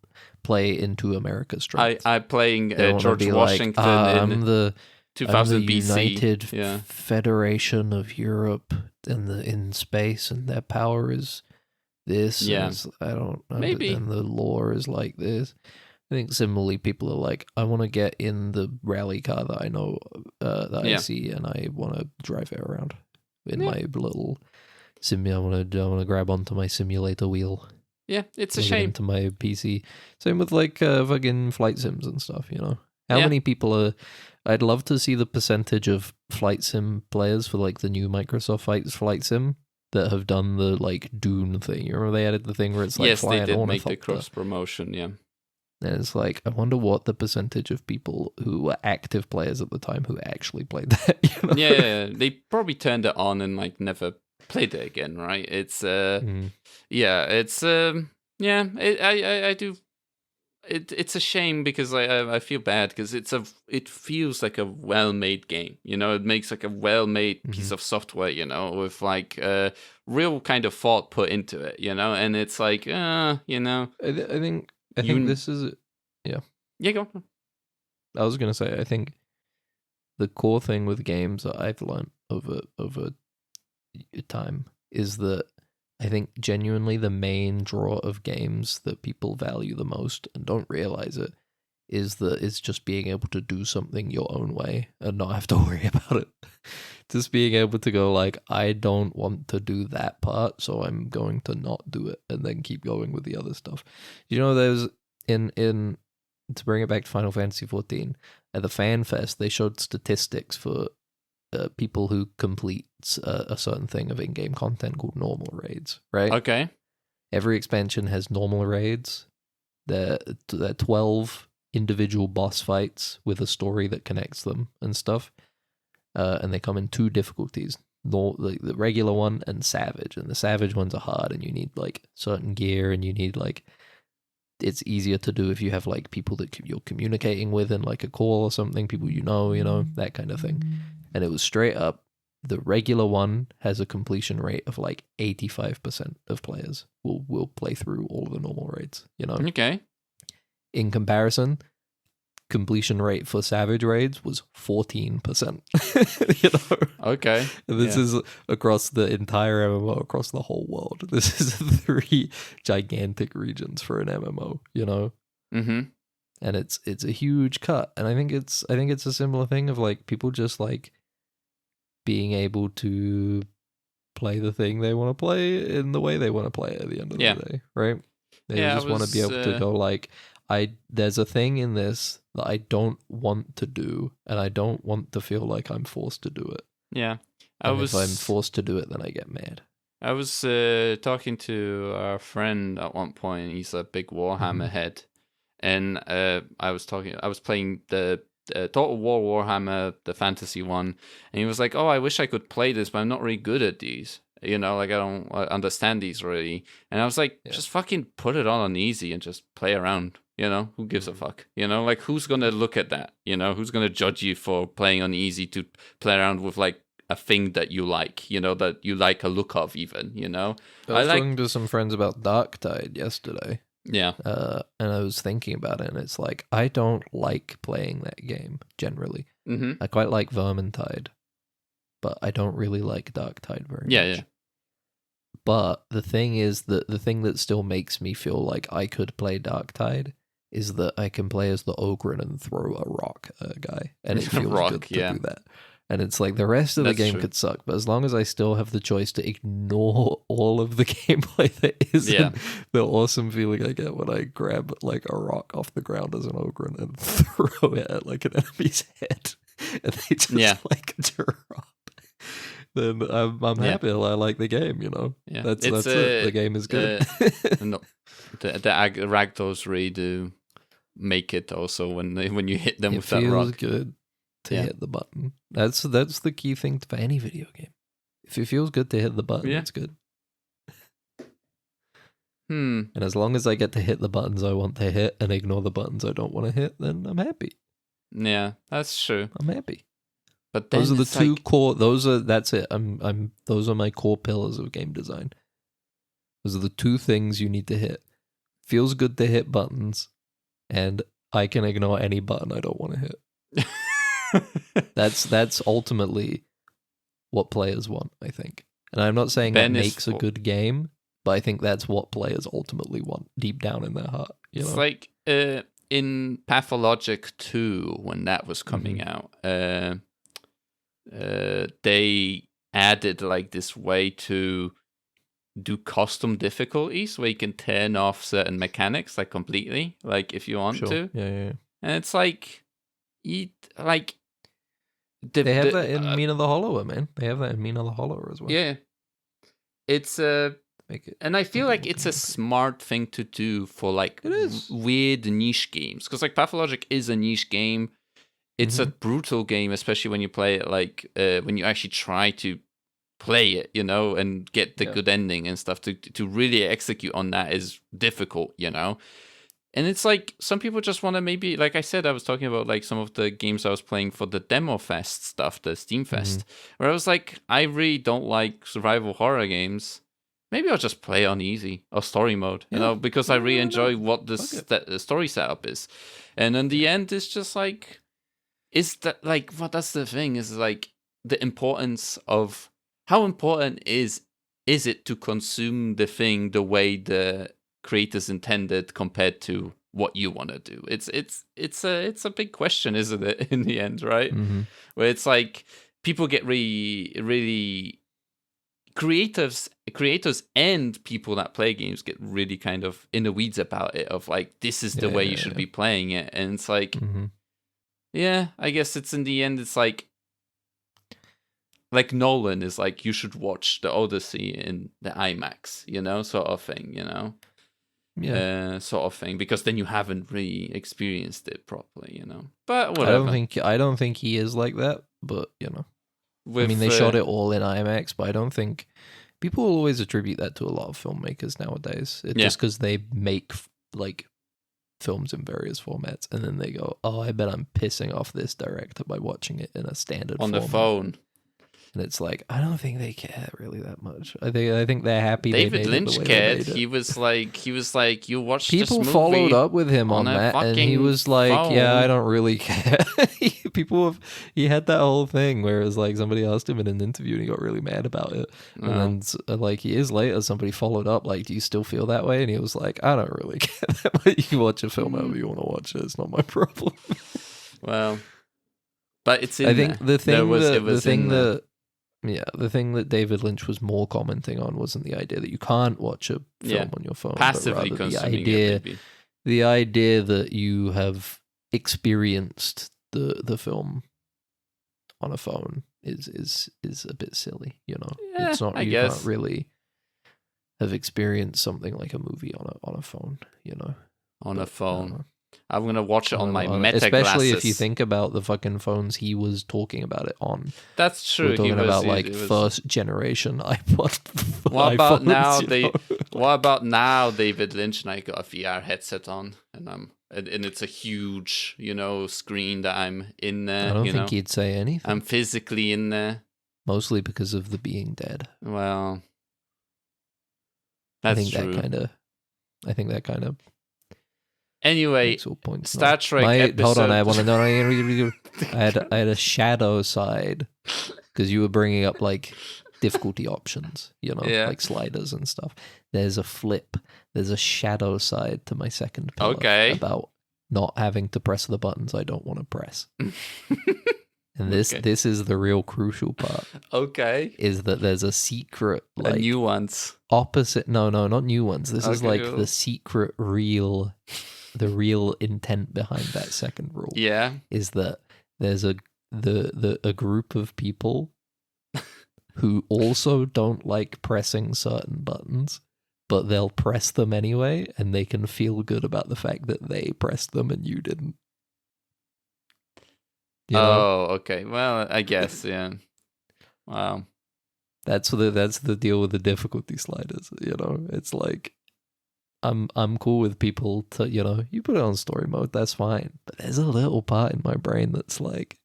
play into America's strength. I'm playing George Washington. I'm the 2000 BC. United Federation of Europe in space, and their power is this. Yeah, I don't know. Maybe. And the lore is like this. I think similarly, people are like, I want to get in the rally car that I know I see, and I want to drive it around in my little sim. I want to grab onto my simulator wheel. Yeah, it's a shame. Into my PC. Same with like fucking flight sims and stuff. How many people are? I'd love to see the percentage of flight sim players for like the new Microsoft flight sim that have done the like Dune thing. You remember they added the thing where it's like flying. Yes, they did make the cross promotion. Yeah, and it's like I wonder what the percentage of people who were active players at the time who actually played that. Yeah, they probably turned it on and like never played it again, right? It's I do it's a shame because I feel bad because it feels like a well-made game. It makes like a well-made piece of software. With like real kind of thought put into it. And it's like I think this is Yeah, go on. I was gonna say I think the core thing with games that I've learned over time is that I think genuinely the main draw of games that people value the most and don't realize it is that it's just being able to do something your own way and not have to worry about it. Just being able to go like, I don't want to do that part, so I'm going to not do it and then keep going with the other stuff. There's in to bring it back to Final Fantasy XIV, at the Fan Fest, they showed statistics for people who complete a certain thing of in-game content called normal raids, right? Okay. Every expansion has normal raids. They're 12 individual boss fights with a story that connects them and stuff. And they come in 2 difficulties. The regular one and Savage. And the Savage ones are hard and you need like certain gear and you need like... It's easier to do if you have like people that you're communicating with in like a call or something, people that kind of thing. And it was straight up, the regular one has a completion rate of like 85% of players will play through all of the normal raids, Okay. In comparison, completion rate for Savage raids was 14%. Okay. This is across the entire MMO, across the whole world. This is 3 gigantic regions for an MMO, Mm-hmm. And it's a huge cut. And I think it's a similar thing of like people just like being able to play the thing they want to play in the way they want to play it at the end of the day, right? They just want to be able to go like, there's a thing in this that I don't want to do, and I don't want to feel like I'm forced to do it. Yeah. If I'm forced to do it, then I get mad. I was talking to our friend at one point. He's a big Warhammer head, and I was playing the Total War Warhammer, the fantasy one, and he was like, "Oh, I wish I could play this, but I'm not really good at these. Like I don't understand these really." And I was like, "Just fucking put it on easy and just play around. Who gives a fuck? Like who's gonna look at that? Who's gonna judge you for playing on easy to play around with like a thing that you like, that you like a look of even, I was talking to some friends about Darktide yesterday. Yeah. And I was thinking about it, and it's like, I don't like playing that game, generally. Mm-hmm. I quite like Vermintide, but I don't really like Darktide very much. Yeah. But the thing is that the thing that still makes me feel like I could play Darktide is that I can play as the Ogren and throw a rock at a guy, and it feels good to do that. And it's like the rest of the game could suck, but as long as I still have the choice to ignore all of the gameplay that isn't the awesome feeling I get when I grab like a rock off the ground as an Ogren and throw it at like an enemy's head, and they just like drop. Then I'm happy. I like the game, Yeah. That's it. The game is good. No, the ragdolls really do make it also when you hit them with that rock. It feels good to hit the button. That's the key thing for any video game. If it feels good to hit the button, it's good. And as long as I get to hit the buttons I want to hit and ignore the buttons I don't want to hit, then I'm happy. Yeah, that's true. I'm happy. But then those are the 2 core. That's it. Those are my core pillars of game design. Those are the 2 things you need to hit. Feels good to hit buttons, and I can ignore any button I don't want to hit. That's ultimately what players want, I think. And I'm not saying that makes a good game, but I think that's what players ultimately want deep down in their heart. It's like in Pathologic 2 when that was coming out. They added like this way to do custom difficulties where you can turn off certain mechanics like completely, like if you want to. Yeah. And it's like, they have that in Mina the Hollower, man. They have that in Mina the Hollower as well. Yeah, it's and I feel like it's a smart thing to do for like weird niche games, because like Pathologic is a niche game. It's a brutal game, especially when you play it like when you actually try to play it, and get the good ending and stuff. To really execute on that is difficult, And it's like some people just want to maybe, like I said, I was talking about like some of the games I was playing for the Demo Fest stuff, the Steam Fest, where I was like, I really don't like survival horror games. Maybe I'll just play on easy or story mode, you know, because I really enjoy what the story setup is. And in the end, it's just like, is that like, what that's the thing is like the importance of how important is it to consume the thing the way the creators intended compared to what you want to do. It's a big question, isn't it, in the end, right? Where it's like people get really creators and people that play games get really kind of in the weeds about it, of like, this is the way you should be playing it. And it's like, yeah, I guess it's in the end, it's like Nolan is like, you should watch the Odyssey in the IMAX, you know, sort of thing, you know? Sort of thing, because then you haven't really experienced it properly, you know. But whatever. I don't think he is like that, but you know. With, I mean, they shot it all in IMAX, but I don't think people will always attribute that to a lot of filmmakers nowadays. It's just because they make like films in various formats, and then they go, "Oh, I bet I'm pissing off this director by watching it in a standard on format. the phone." And it's like, I don't think they care really that much. I think they're happy. David Lynch cared. He was like, you watched people this movie followed up with him on that, and he was like, phone. "Yeah, I don't really care." He had that whole thing where it was like somebody asked him in an interview, and he got really mad about it. And then, like years later, somebody followed up, like, "Do you still feel that way?" And he was like, "I don't really care that much. You can watch a film however you want to watch it. It's not my problem." Well, but it's in I think there. The thing that David Lynch was more commenting on wasn't the idea that you can't watch a film on your phone, passively but rather consuming the idea that you have experienced the film on a phone is a bit silly, you know. Yeah, it's not. I You guess. can't really have experienced something like a movie on a phone, you know. On a phone. I'm gonna watch it on my Meta especially glasses. if you think about the fucking phones he was talking about it on. That's true. We're talking about like first generation iPod. What about iPhones, now? you know? What about now? David Lynch and I got a VR headset on, and it's a huge, you know, screen that I'm in there. I don't think he'd say anything. I'm physically in there. Mostly because of the being dead. Well, that's true. I think that kind of. Anyway, Star Trek episode... Hold on, I want to know. I had a shadow side because you were bringing up like difficulty options, you know, like sliders and stuff. There's a flip. There's a shadow side to my second pillar about not having to press the buttons I don't want to press. And this is the real crucial part. Okay. Is that there's a secret, like a nuance. Opposite. No, not new ones. This is like the secret the real intent behind that second rule. Yeah. Is that there's a group of people who also don't like pressing certain buttons, but they'll press them anyway, and they can feel good about the fact that they pressed them and you didn't. You know? Oh, okay. Well, I guess, yeah. Wow. That's the deal with the difficulty sliders, you know. It's like I'm cool with people to, you know, you put it on story mode, that's fine. But there's a little part in my brain that's like,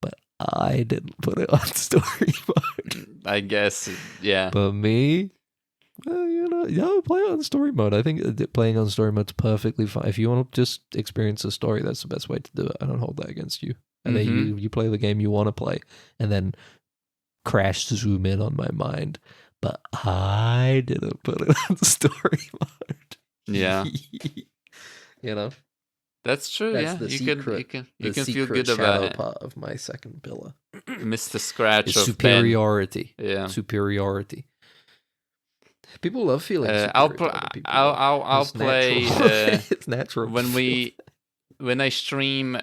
but I didn't put it on story mode. I guess, yeah. But me, well, you know, yeah, play it on story mode. I think playing on story mode's perfectly fine. If you want to just experience a story, that's the best way to do it. I don't hold that against you. And then you play the game you want to play, and then crash zoom in on my mind. But I didn't put it on story mode. Yeah. You know? That's true, That's yeah. You can feel good shadow about it. Part of my second pillar. Mr. Scratch of superiority. Ben. Yeah. Superiority. People love feeling I'll play it's natural. When I stream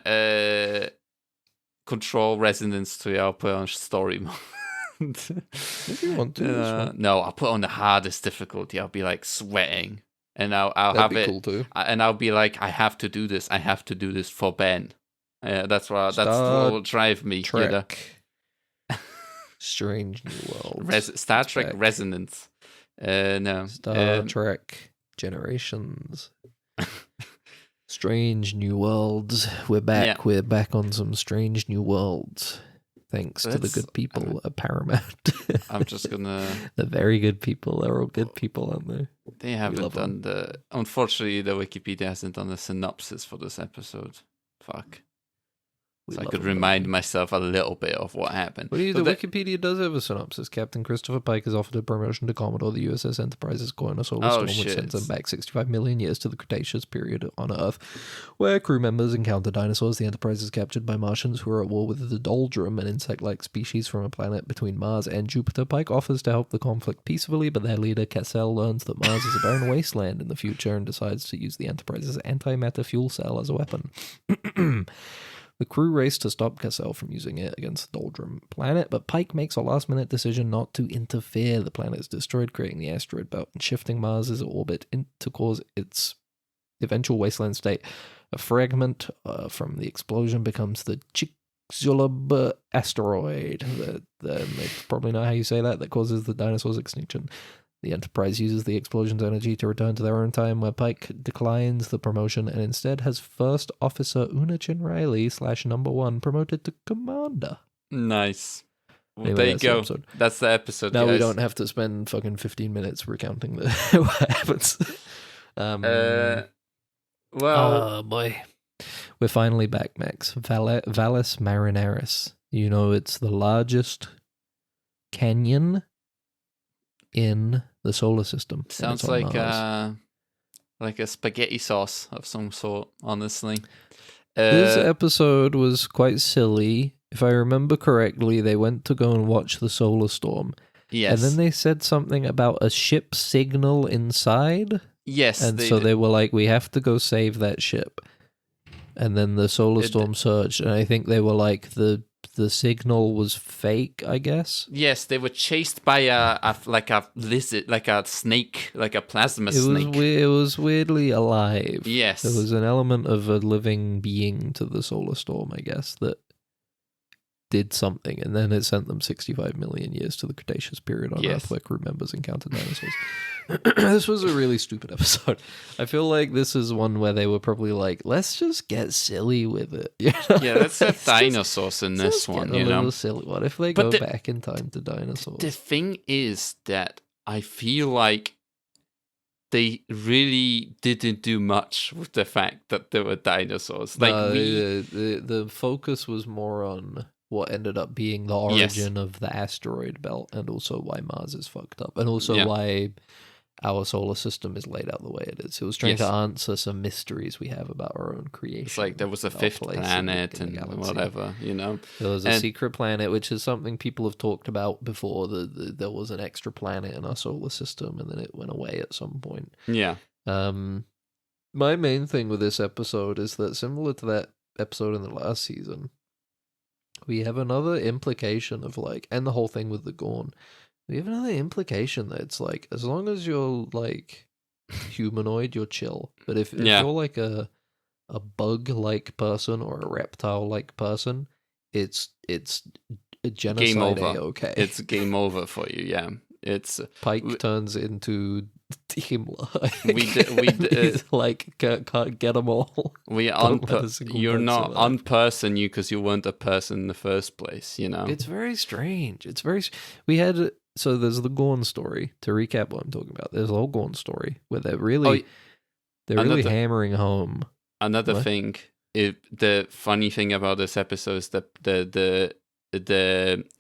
Control Resonance 3, I'll put on story mode. If you want to. No, I'll put on the hardest difficulty. I'll be like sweating, and I'll That'd have be it, cool too. And I'll be like, I have to do this. I have to do this for Ben. That's what will drive me. Trek. You know? Strange New World. Star Trek Resonance. No. Star Trek Generations. Strange New Worlds. We're back. Yeah. We're back on some Strange New Worlds. Thanks to the Let's- good people at Paramount. I'm just gonna. The very good people. They're all good people, aren't they? They haven't love done the. Unfortunately, the Wikipedia hasn't done a synopsis for this episode. Fuck. We So I love could them, don't remind we? myself a little bit of what happened. Well, the But Wikipedia does have a synopsis. Captain Christopher Pike is offered a promotion to Commodore. The USS Enterprise is caught in a solar Oh, storm, which shit. sends them back 65 million years to the Cretaceous period on Earth, where crew members encounter dinosaurs. The Enterprise is captured by Martians who are at war with the Doldrum, an insect-like species from a planet between Mars and Jupiter. Pike offers to help the conflict peacefully, but their leader, Cassell, learns that Mars is a barren wasteland in the future and decides to use the Enterprise's antimatter fuel cell as a weapon. The crew race to stop Cassell from using it against the Doldrum planet, but Pike makes a last-minute decision not to interfere. The planet is destroyed, creating the asteroid belt and shifting Mars' orbit to cause its eventual wasteland state. A fragment from the explosion becomes the Chicxulub asteroid. That's probably not how you say that causes the dinosaurs' extinction. The Enterprise uses the explosion's energy to return to their own time, where Pike declines the promotion and instead has First Officer Unachin Riley /1 promoted to Commander. nice. Well, Anyway, there you that's the go. episode. That's the episode. Now we guys. don't have to spend fucking 15 minutes recounting what happens. Well, Oh boy. We're finally back, Max. Valles Marineris. You know, it's the largest canyon in the solar system. and sounds it's on like Mars. a spaghetti sauce of some sort. Honestly, This episode was quite silly. If I remember correctly, they went to go and watch the solar storm. yes, And then they said something about a ship signal inside. yes, And so they were like, we have to go save that ship. And then the solar It- storm surged. And I think they were like, the signal was fake, I guess. Yes, they were chased by a lizard, like a snake, like a plasma snake. It was weirdly alive. Yes. There was an element of a living being to the solar storm, I guess, that did something, and then it sent them 65 million years to the Cretaceous period on Yes. Earth, where crew members encountered dinosaurs. This was a really stupid episode. I feel like this is one where they were probably like, let's just get silly with it. You know? Yeah, let's have Let's just- dinosaurs in let's this get one, a you know. little silly. What if they But go the- back in time to dinosaurs? The thing is that I feel like they really didn't do much with the fact that there were dinosaurs. Like No, we, the focus was more on what ended up being the Yes. origin of the asteroid belt, and also why Mars is fucked up, and also Yeah. why our solar system is laid out the way it is. It was trying to Yes. answer some mysteries we have about our own creation. it's like there was a our fifth place in planet the and galaxy. whatever, you know. There was a And- secret planet, which is something people have talked about before. There was an extra planet in our solar system, and then it went away at some point. Yeah. My main thing with this episode is that, similar to that episode in the last season, we have another implication of like, and the whole thing with the Gorn, we have another implication that it's like, as long as you're like humanoid, you're chill. But if Yeah. you're like a bug-like person or a reptile-like person, it's a genocide over. okay. It's game over for you, yeah. It's Pike we- turns into Himmler. He's like can't get them all. we Don't let a single you're bug not survive. unperson you because you weren't a person in the first place, you know. It's very strange. We had so there's the Gorn story. To recap what I'm talking about, there's a whole Gorn story where they're really another- hammering home. Another What? thing, the funny thing about this episode is that the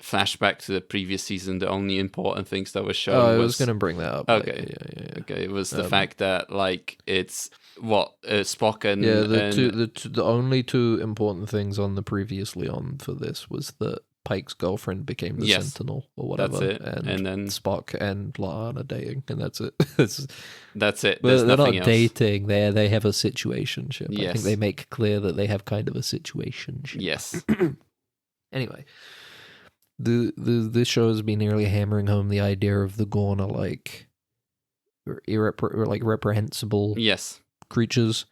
flashback to the previous season, the only important things that were shown Oh, I was was going to bring that up. Okay. Yeah. okay, it was the Um, fact that like it's what Spock and Yeah, and- the only two important things on the previously on for this was that Pike's girlfriend became the Yes. Sentinel or whatever. That's it. And, And then- Spock and La'an are dating, and that's it. that's it. Well, There's they're nothing not else. dating. They have a situationship. I Yes. think they make clear that they have kind of a situationship. Yes. Anyway, this show has been nearly hammering home the idea of the Gorn are like reprehensible Yes. creatures.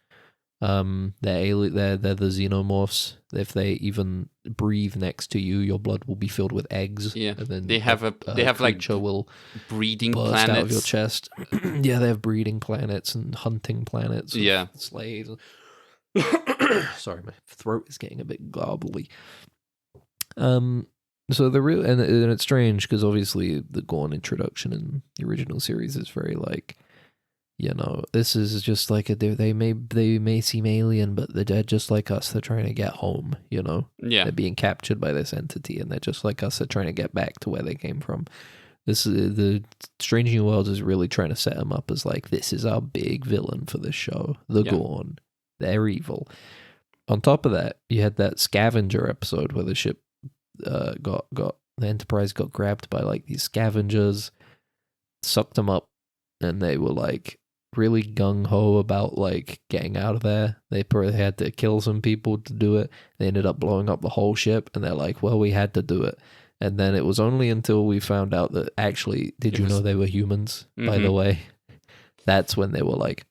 They're the xenomorphs. If they even breathe next to you, your blood will be filled with eggs. Yeah. and then They have like creature will breeding burst planets. out of your chest. Yeah, they have breeding planets and hunting planets. with Yeah. slaves. Sorry, my throat is getting a bit garbly. So the real and it's strange because obviously the Gorn introduction in the original series is very like, this is just like they may seem alien, but they're just like us. They're trying to get home. Yeah. They're being captured by this entity, and they're just like us. They're trying to get back to where they came from. This is the Strange New Worlds is really trying to set them up as like, this is our big villain for this show, the Gorn. They're evil. On top of that, you had that scavenger episode where the ship got the Enterprise got grabbed by like these scavengers, sucked them up, and they were like really gung-ho about like getting out of there. They probably had to kill some people to do it. They ended up blowing up the whole ship, and they're like, well, we had to do it. And then it was only until we found out that actually, did you know they were humans, by the way? That's when they were like,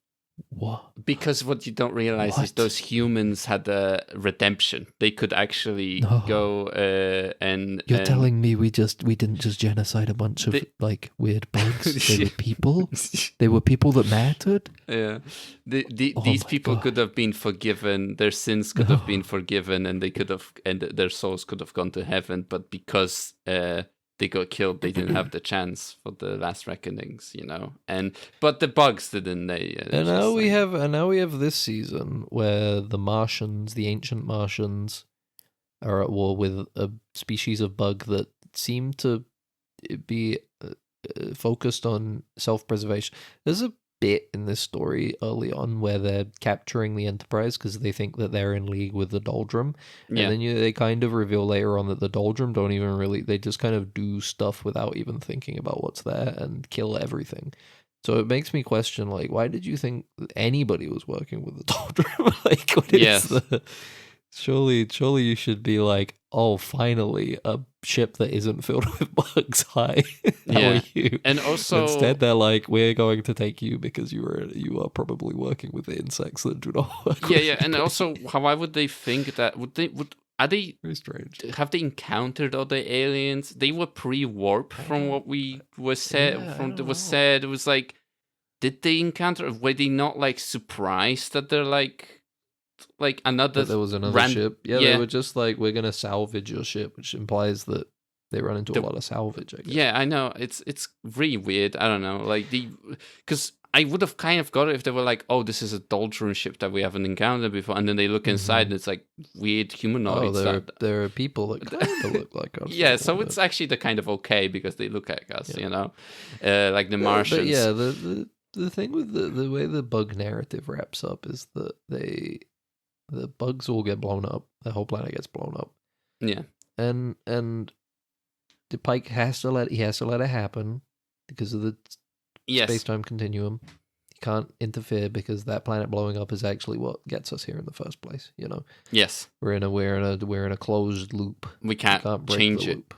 what? Because what you don't realize is those humans had a redemption. They could actually go and... You're telling me we didn't just genocide a bunch of like weird bugs? They were people? They were people that mattered? Yeah. These people could have been forgiven. Their sins could have been forgiven, and they could have, and their souls could have gone to heaven. But because they got killed, they didn't have the chance for the last reckonings, but the bugs didn't. And now we have this season where the Martians, the ancient Martians, are at war with a species of bug that seem to be focused on self-preservation. There's a bit in this story early on where they're capturing the Enterprise because they think that they're in league with the Doldrum, and then they kind of reveal later on that the Doldrum don't even really, they just kind of do stuff without even thinking about what's there and kill everything. So it makes me question, like, why did you think anybody was working with the Doldrum? Like, what is the... Surely you should be like, oh, finally, a ship that isn't filled with bugs. Hi, how are you? And also, instead, they're like, we're going to take you because you are probably working with the insects that do not work. Yeah. And also, why would they think that? Are they very strange? Have they encountered other aliens? They were pre-warp from what was said. It was like, did they encounter? Were they not like surprised that they're like another? That there was another ship. Yeah, they were just like, we're gonna salvage your ship, which implies that they run into a lot of salvage, I guess. Yeah, I know. It's really weird. I don't know. Like because I would have kind of got it if they were like, oh, this is a Doldrum ship that we haven't encountered before, and then they look inside and it's like weird humanoids. There are people that kind of look like us. Yeah, so it's actually the kind of okay because they look like us, like the Martians. But yeah, the thing with the way the bug narrative wraps up is that the bugs all get blown up. The whole planet gets blown up. Yeah, and the Pike has to let it happen because of the space-time continuum. He can't interfere because that planet blowing up is actually what gets us here in the first place. Yes, we're in a closed loop. We can't break change the it. Loop.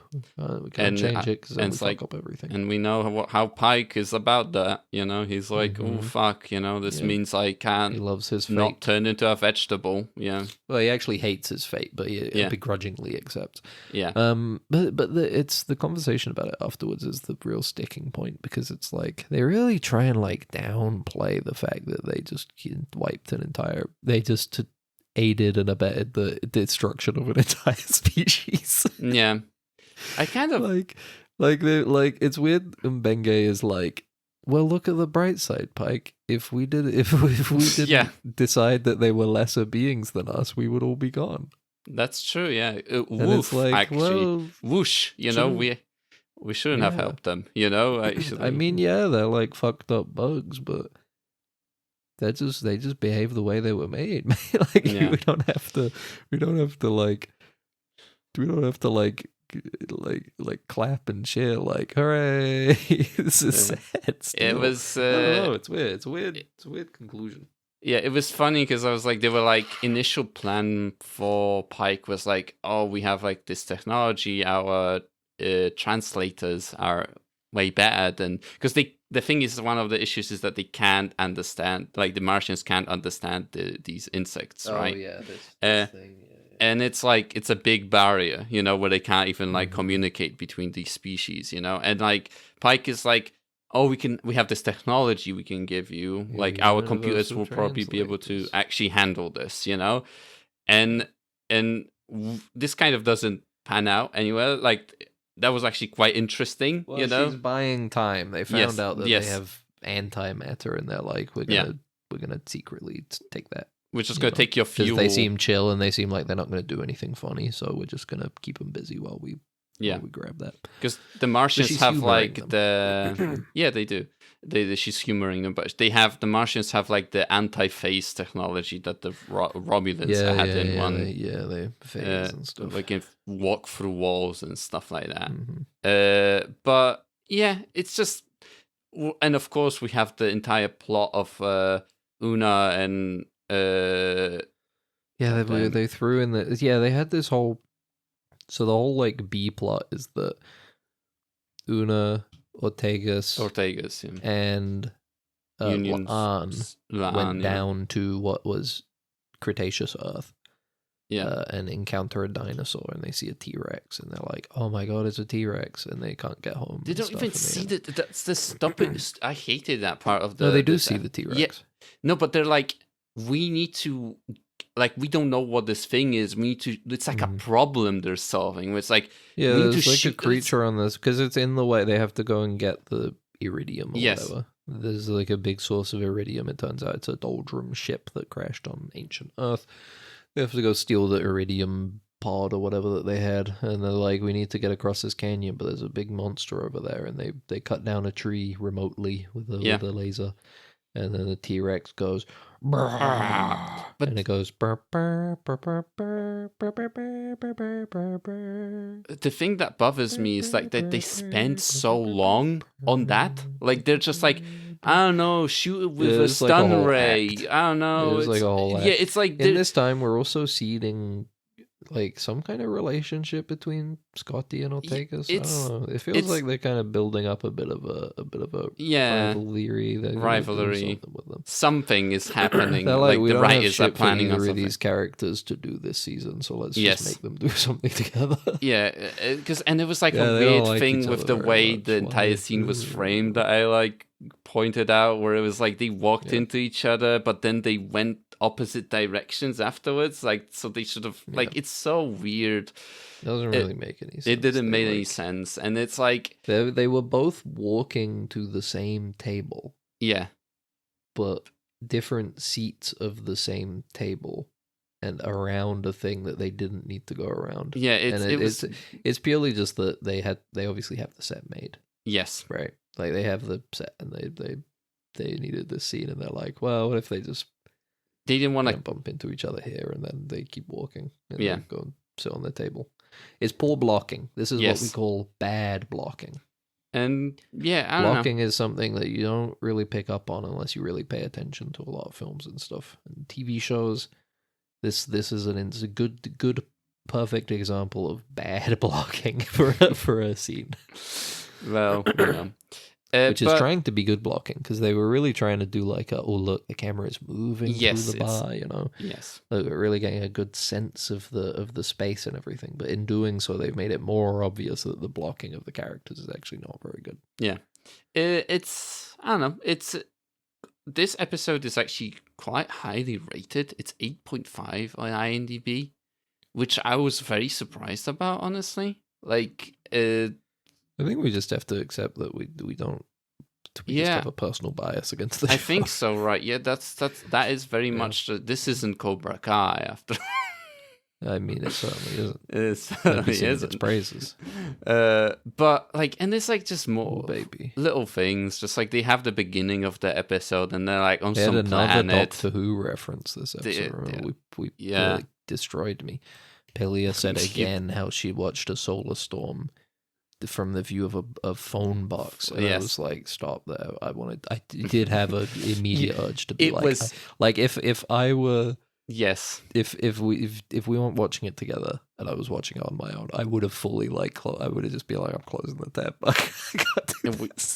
We can't change it because then we fuck up everything. And we know how Pike is about that. He's like, oh fuck, this means I can't. He loves his fate. Not turn into a vegetable. Yeah. Well, he actually hates his fate, but he begrudgingly accepts. Yeah. But it's the conversation about it afterwards is the real sticking point because it's like they really try and like downplay the fact that they just wiped an entire. They just aided and abetted the destruction of an entire species. Yeah. I kind of like it's weird. Benge is like, well, look at the bright side, Pike. If we didn't decide that they were lesser beings than us, we would all be gone. That's true. Yeah. Woof, like, actually, well, whoosh. We shouldn't have helped them. I mean, yeah, they're like fucked up bugs, but they just behave the way they were made. Like we don't have to clap and cheer like hooray. This is sad still. It was it's weird. It's a weird conclusion. Yeah, it was funny because I was like, they were like, initial plan for Pike was like, oh, we have like this technology, our translators are way better than, because the thing is, one of the issues is that they can't understand, like the Martians can't understand these insects, right? Oh yeah, this thing. Yeah. And it's like, it's a big barrier, where they can't even like communicate between these species, and like Pike is like, oh, we have this technology we can give you, Yeah, like yeah, our universal computers will probably be able to translators. actually handle this, and this kind of doesn't pan out anywhere. Like that was actually quite interesting, Well, she's buying time. They found out that they have antimatter, and they're like, we're gonna secretly take that. We're just gonna take your fuel. Because they seem chill and they seem like they're not gonna do anything funny, so we're just gonna keep them busy while we grab that. Because the Martians have like them. they do. She's humoring them, but the Martians have like the anti-phase technology that the Romulans had in one. They phase and stuff. Like can walk through walls and stuff like that. Mm-hmm. But yeah, it's just, and of course we have the entire plot of Una and they threw in they had this whole. So the whole like B plot is that Una, Ortegas, and Laan went down to what was Cretaceous Earth, and encounter a dinosaur, and they see a T-Rex, and they're like, "Oh my god, it's a T-Rex!" and they can't get home. They don't even see that. That's the stupid. I hated that part of the. No, they do see the T-Rex. Yeah, no, but they're like, we need to. Like, we don't know what this thing is. We need to. It's like a problem they're solving. It's like there's like a creature on this because it's in the way. They have to go and get the iridium or whatever. There's like a big source of iridium. It turns out it's a doldrum ship that crashed on ancient Earth. They have to go steal the iridium pod or whatever that they had, and they're like, we need to get across this canyon, but there's a big monster over there, and they cut down a tree remotely with a laser. And then the T-Rex goes, and it goes. The thing that bothers me is like that they spend so long on that. Like they're just like, I don't know, shoot it with a stun ray. I don't know. It's like a whole act. Yeah, it's like in this time we're also seeding like some kind of relationship between Scotty and Ortegas. I don't know. It feels like they're kind of building up a bit of a rivalry. With them. Something is happening. Like the writers are planning on something. These characters to do this season, so let's just make them do something together. And it was like a weird thing with the way the entire scene was framed that I like pointed out, where it was like they walked into each other, but then they went opposite directions afterwards, like, so they should have like, it's so weird. Doesn't really make any sense. It didn't make any sense, and it's like they were both walking to the same table, but different seats of the same table and around a thing that they didn't need to go around. It's purely just that they obviously have the set made. Yes, right. Like they have the set, and they needed this scene, and they're like, well, what if they didn't want to bump into each other here, and then they keep walking and then go and sit on the table. It's poor blocking. This is what we call bad blocking. And blocking is something that you don't really pick up on unless you really pay attention to a lot of films and stuff and TV shows. This is a good perfect example of bad blocking for a scene. Well, which is trying to be good blocking, because they were really trying to do like look, the camera is moving through the bar, Yes, like we're really getting a good sense of the space and everything. But in doing so, they've made it more obvious that the blocking of the characters is actually not very good. Yeah, it's, I don't know. This episode is actually quite highly rated. It's 8.5 on IMDb, which I was very surprised about, honestly. Like, I think we just have to accept that we don't. We just have a personal bias against the show. I think so, right? Yeah, that is very much. This isn't Cobra Kai, after. I mean, it certainly isn't. It certainly isn't. Its praises. But like, and it's like just more little things. Just like they have the beginning of the episode, and they're like on some planet. Another Doctor Who reference this episode. We really destroyed me. Pelia said again how she watched a solar storm from the view of a phone box, and I was like, stop there. I did have an immediate urge to be if I were if we weren't watching it together and I was watching it on my own, I would have fully I would have just been like, I'm closing the tab.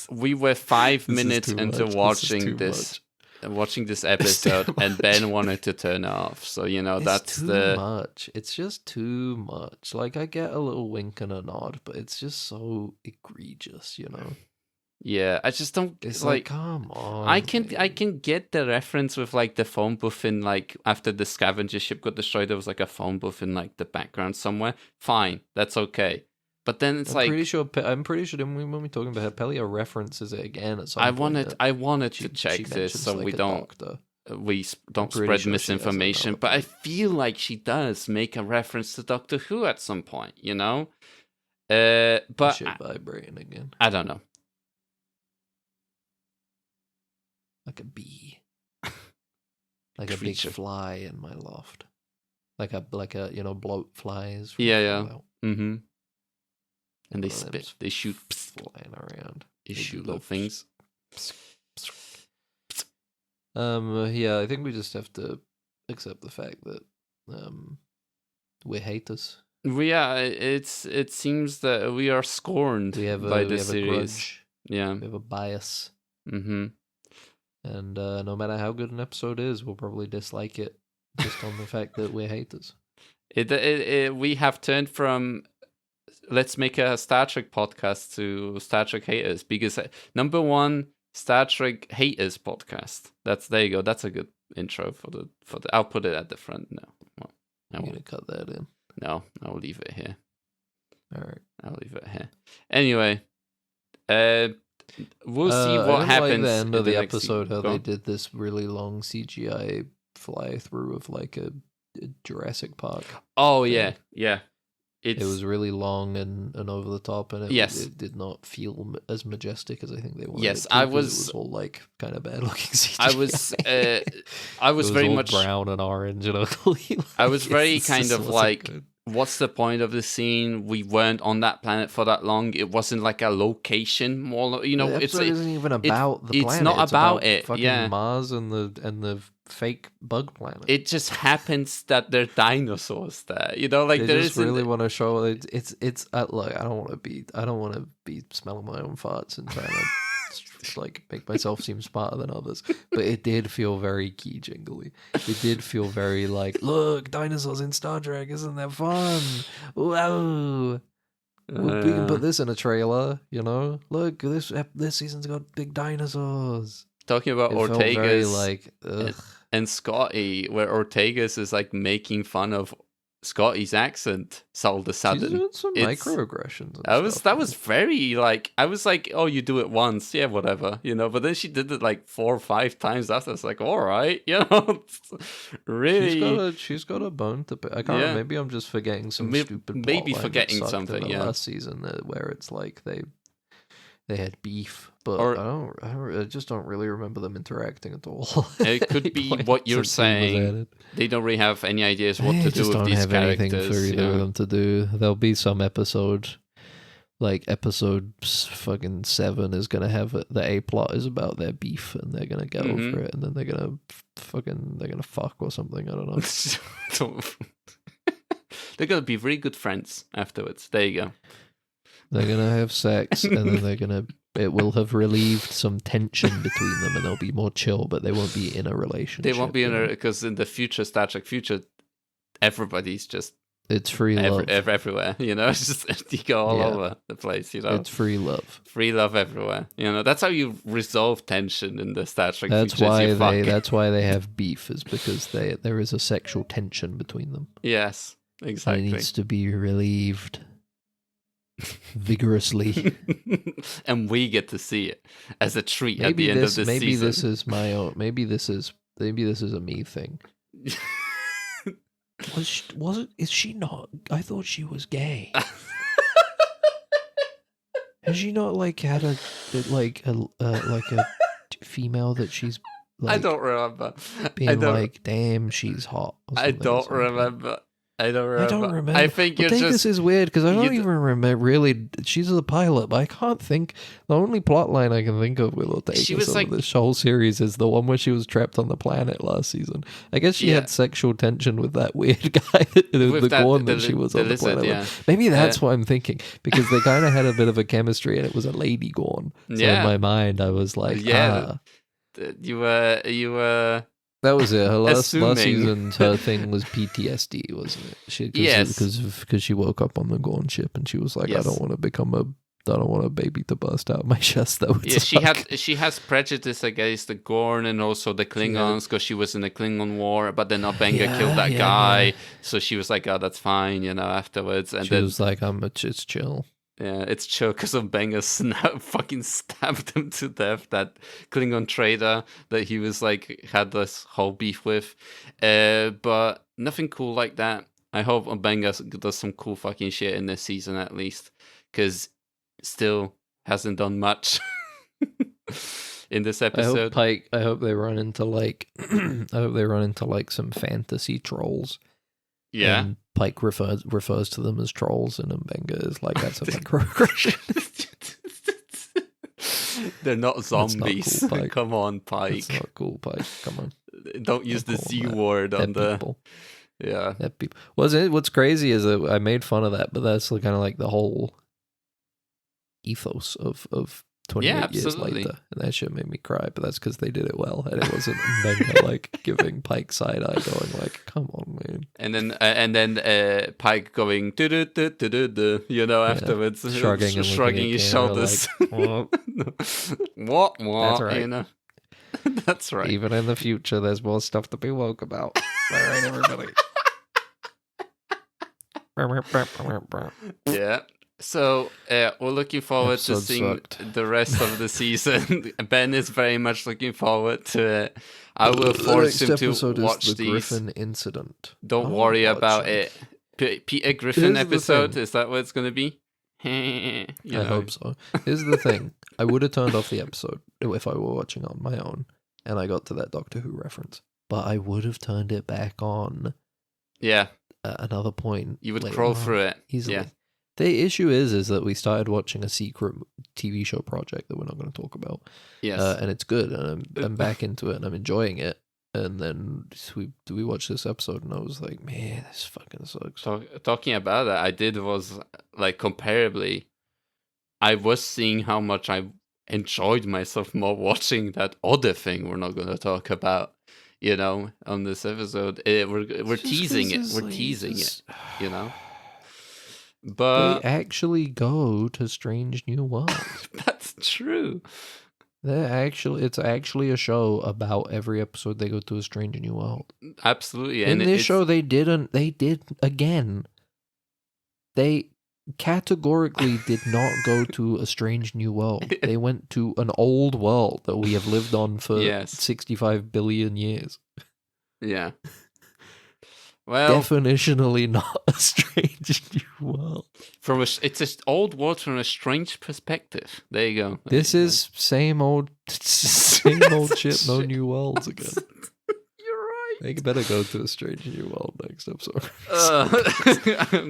We were 5 minutes into watching this episode, and Ben wanted to turn it off. So that's too much. It's just too much. Like, I get a little wink and a nod, but it's just so egregious. Yeah, I just don't It's like, come on. I can get the reference with like the phone booth in like after the scavenger ship got destroyed, there was like a phone booth in like the background somewhere. Fine, that's okay. But then it's I'm pretty sure when we're talking about her, Pelia references it again at some point. I wanted to check this so we don't spread misinformation. But I feel like she does make a reference to Doctor Who at some point, you know. But shit vibrating again. I don't know. Like a bee, like a big fly in my loft, like a bloat flies. Yeah. Mm-hmm. And they spit. They shoot. Flying around. They shoot little things. Yeah, I think we just have to accept the fact that we're haters. It seems that we are scorned by the series. A grudge. Yeah, we have a bias. Mm-hmm. And no matter how good an episode is, we'll probably dislike it just on the fact that we're haters. We have turned from let's make a Star Trek podcast to Star Trek haters, because number one, Star Trek haters podcast. There you go. That's a good intro for the. I'll put it at the front. No, I'm gonna cut that in. No, I'll leave it here. All right, I'll leave it here. Anyway, we'll see what happens at the end of the episode. How they did this really long CGI fly through of like a Jurassic Park. Oh yeah, yeah. It was really long and over the top, and it did not feel as majestic as I think they wanted. Yes, it was all like kind of bad looking CGI. I was very much brown and orange and ugly. I was very kind of like, good. What's the point of the scene? We weren't on that planet for that long. It wasn't like a location. More, you know, the episode isn't even about the planet. It's not about it. Fucking Mars and the fake bug planet. It just happens that there are dinosaurs there. You know, like they just really want to show it's. Look, I don't want to be smelling my own farts and trying to like make myself seem smarter than others. But it did feel very key jingly. It did feel very like, look, dinosaurs in Star Trek, isn't that fun? Wow. We can put this in a trailer, you know. Look, this season's got big dinosaurs. Talking about Ortega's, very like, and Scotty, where Ortega's is like making fun of Scotty's accent all of a sudden. She's doing some microaggressions. That was very like, I was like, oh, you do it once, yeah, whatever, you know. But then she did it like 4 or 5 times after. It's like, all right, you know, really. She's got a bone to pick. I can't. Yeah. Maybe I'm just forgetting some stupid. Maybe forgetting something. Yeah. Last season where it's like they had beef, but I just don't really remember them interacting at all. It could be what you're saying. They don't really have any ideas what to do with these characters. They don't have anything for either of them to do. There'll be some episode, like episode fucking 7 is gonna have the A plot is about their beef, and they're gonna get over it, and then they're gonna fuck or something. I don't know. They're gonna be very good friends afterwards. There you go. They're gonna have sex, and then it will have relieved some tension between them, and they'll be more chill, but they won't be in a relationship. They won't be because in the future, Star Trek future, everybody's just it's free love everywhere. You know, it's just you go all over the place. You know, it's free love everywhere. You know, that's how you resolve tension in the Star Trek. That's why they have beef, is because there is a sexual tension between them. Yes, exactly. And it needs to be relieved. Vigorously, and we get to see it as a treat at the end of the season. Maybe this is my own. Maybe this is a me thing. Is she not? I thought she was gay. Has she not like had a female that she's? Like, I don't remember. Like, damn, she's hot. I don't remember. I don't remember. I think this is weird because I don't even remember really. She's the pilot, but I can't think. The only plot line I can think of with Ortega this whole series is the one where she was trapped on the planet last season. I guess she had sexual tension with that weird guy, the Gorn that she was on the planet with. Maybe that's what I'm thinking, because they kind of had a bit of a chemistry, and it was a lady Gorn. So in my mind, I was like, you were. That was it. Her last season, her thing was PTSD, wasn't it? Because she woke up on the Gorn ship, and she was like, I don't want to become don't want a baby to burst out of my chest. Though. Yeah, she has prejudice against the Gorn and also the Klingons because she was in the Klingon War. But then Obenga killed that guy, so she was like, "Oh, that's fine," afterwards. And she was like, "It's chill." Yeah, it's chill because Obenga fucking stabbed him to death. That Klingon trader that he was like had this whole beef with, but nothing cool like that. I hope Obenga does some cool fucking shit in this season at least, because still hasn't done much in this episode. I hope they run into like some fantasy trolls. Yeah. And Pike refers to them as trolls, and Mbenga is like, that's a microaggression. They're not zombies. Not cool, Come on, Pike. It's not cool, Pike. Come on. Don't use the Z word on the people. Yeah. That people. What's crazy is that I made fun of that, but that's kind of like the whole ethos of 28 years later, and that shit made me cry. But that's because they did it well, and it wasn't Mbenga like giving Pike side eye, going like, "Come on, man." And then Pike going afterwards, shrugging his shoulders. Like, what? That's right. That's right. Even in the future, there's more stuff to be woke about. All right, everybody. Yeah. So we're looking forward to seeing the rest of the season. Ben is very much looking forward to it. I will force him to watch the these. Griffin incident. Don't worry about it. Peter Griffin episode, is that what it's going to be? I hope so. Here's the thing. I would have turned off the episode if I were watching on my own and I got to that Doctor Who reference. But I would have turned it back on. Yeah. At another point. You would crawl through it. Easily. Yeah. The issue is that we started watching a secret TV show project that we're not going to talk about. Yes. And it's good, and I'm back into it, and I'm enjoying it. And then we watched this episode, and I was like, man, this fucking sucks. Talking about that, I did was, like, comparably, I was seeing how much I enjoyed myself more watching that other thing we're not going to talk about, on this episode. We're teasing it. We're teasing it, But they actually go to Strange New Worlds. That's true. It's actually a show about every episode they go to a Strange New World. Absolutely. In this show, they did again. They categorically did not go to a Strange New World. They went to an old world that we have lived on for 65 billion years. Yeah. Well, definitionally not a strange new world. It's an old world from a strange perspective. There you go. This is same old shit. No new worlds again. You're right. They better go to a strange new world next episode.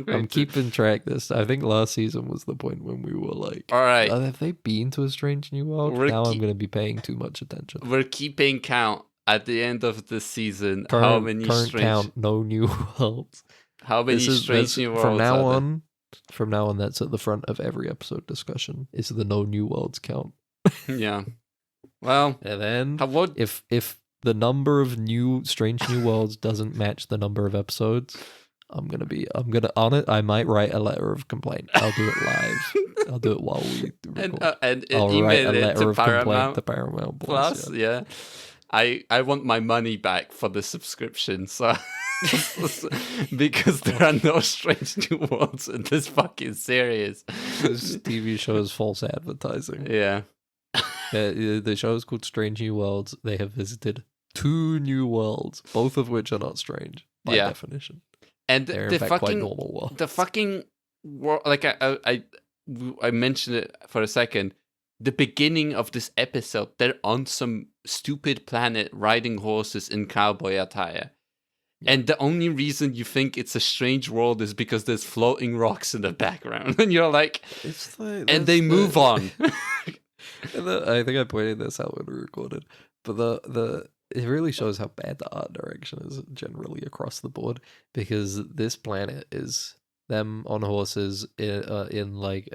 I'm keeping track. I think last season was the point when we were like, all right, have they been to a strange new world? Now I'm going to be paying too much attention. We're keeping count. At the end of the season, how many strange no new worlds? How many strange new worlds? From now on, that's at the front of every episode discussion. Is the no new worlds count? Yeah. Well, and then if the number of strange new worlds doesn't match the number of episodes, I'm gonna on it. I might write a letter of complaint. I'll do it live. I'll do it while we record. And I'll email write a it letter to of complaint to Paramount Plus. Yeah. I want my money back for the subscription, so because there are no strange new worlds in this fucking series. This TV show is false advertising. Yeah. The show is called Strange New Worlds. They have visited 2 new worlds, both of which are not strange by definition. And they're in fact quite normal worlds. The fucking world, like I mentioned it for a second. The beginning of this episode, they're on some stupid planet riding horses in cowboy attire. Yeah. And the only reason you think it's a strange world is because there's floating rocks in the background. And you're like, and they move on. I think I pointed this out when we recorded. But it really shows how bad the art direction is generally across the board. Because this planet is them on horses in like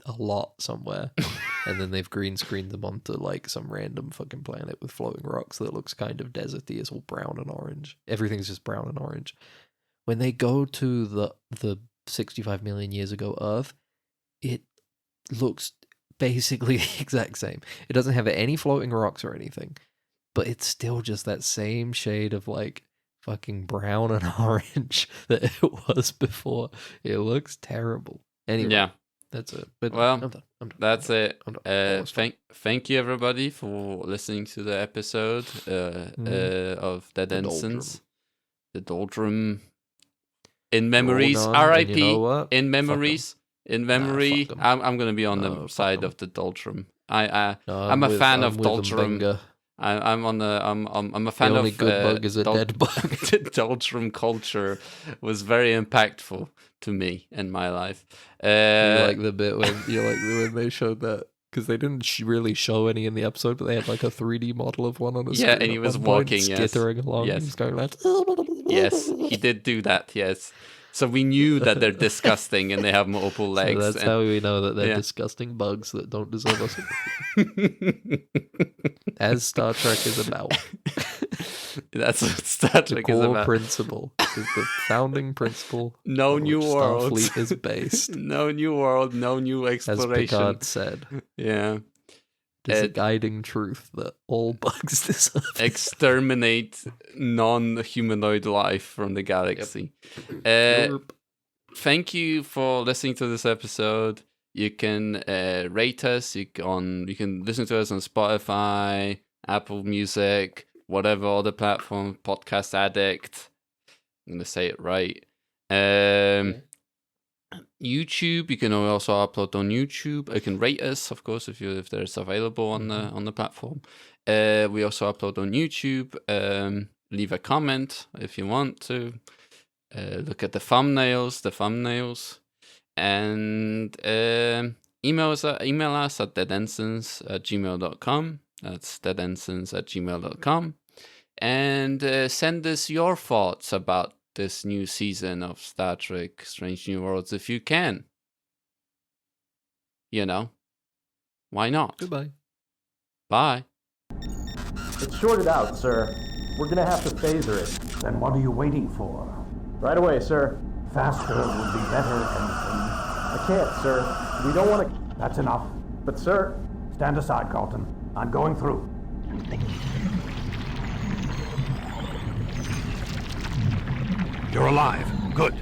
a lot somewhere, and then they've green screened them onto like some random fucking planet with floating rocks that looks kind of deserty. It's all brown and orange. Everything's just brown and orange. When they go to the 65 million years ago Earth, looks basically the exact same. It doesn't have any floating rocks or anything, but it's still just that same shade of like fucking brown and orange that it was before. It looks terrible. Anyway, Yeah. that's it. But Well, I'm done. That's it. I'm done. Thank you everybody for listening to the episode of Dead Ensigns. The Doldrum. In memories, R.I.P. You know what? In memories, in memory. fuck 'em. I'm gonna be on the fuck side 'em. of the Doldrum. I'm a fan of Doldrum. I'm a fan the only of good bug is a dead bug. The Doldrum culture was very impactful to me in my life. You like the bit when they showed that, because they didn't really show any in the episode, but they had like a 3D model of one on the screen. Yeah, and he was walking, skittering along. Yes. He was going like, Yes, he did do that. Yes, so we knew that they're disgusting and they have multiple legs. So that's how we know that they're disgusting bugs that don't deserve us. As Star Trek is about. That's what Star Trek the is core about. principle is the founding principle. No on new which world. Starfleet is based. No new world. No new As exploration. Picard said. Yeah. It's a guiding truth that all bugs deserve. Exterminate non-humanoid life from the galaxy. Thank you for listening to this episode. You can rate us. You can listen to us on Spotify, Apple Music, whatever other platform, Podcast Addict. I'm gonna say it right. YouTube, you can also upload on YouTube. You can rate us, of course, if there's available on the platform. We also upload on YouTube. Leave a comment if you want to. Look at the thumbnails, and email us at deadensigns@gmail.com. That's deadensigns@gmail.com. And send us your thoughts about this new season of Star Trek Strange New Worlds if you can. You know, why not? Goodbye. Bye. It's shorted out, sir. We're gonna have to phaser it. Then what are you waiting for? Right away, sir. Faster would be better, Ensign. I can't, sir. We don't want to... That's enough. But, sir... Stand aside, Carlton. I'm going through. You're alive. Good.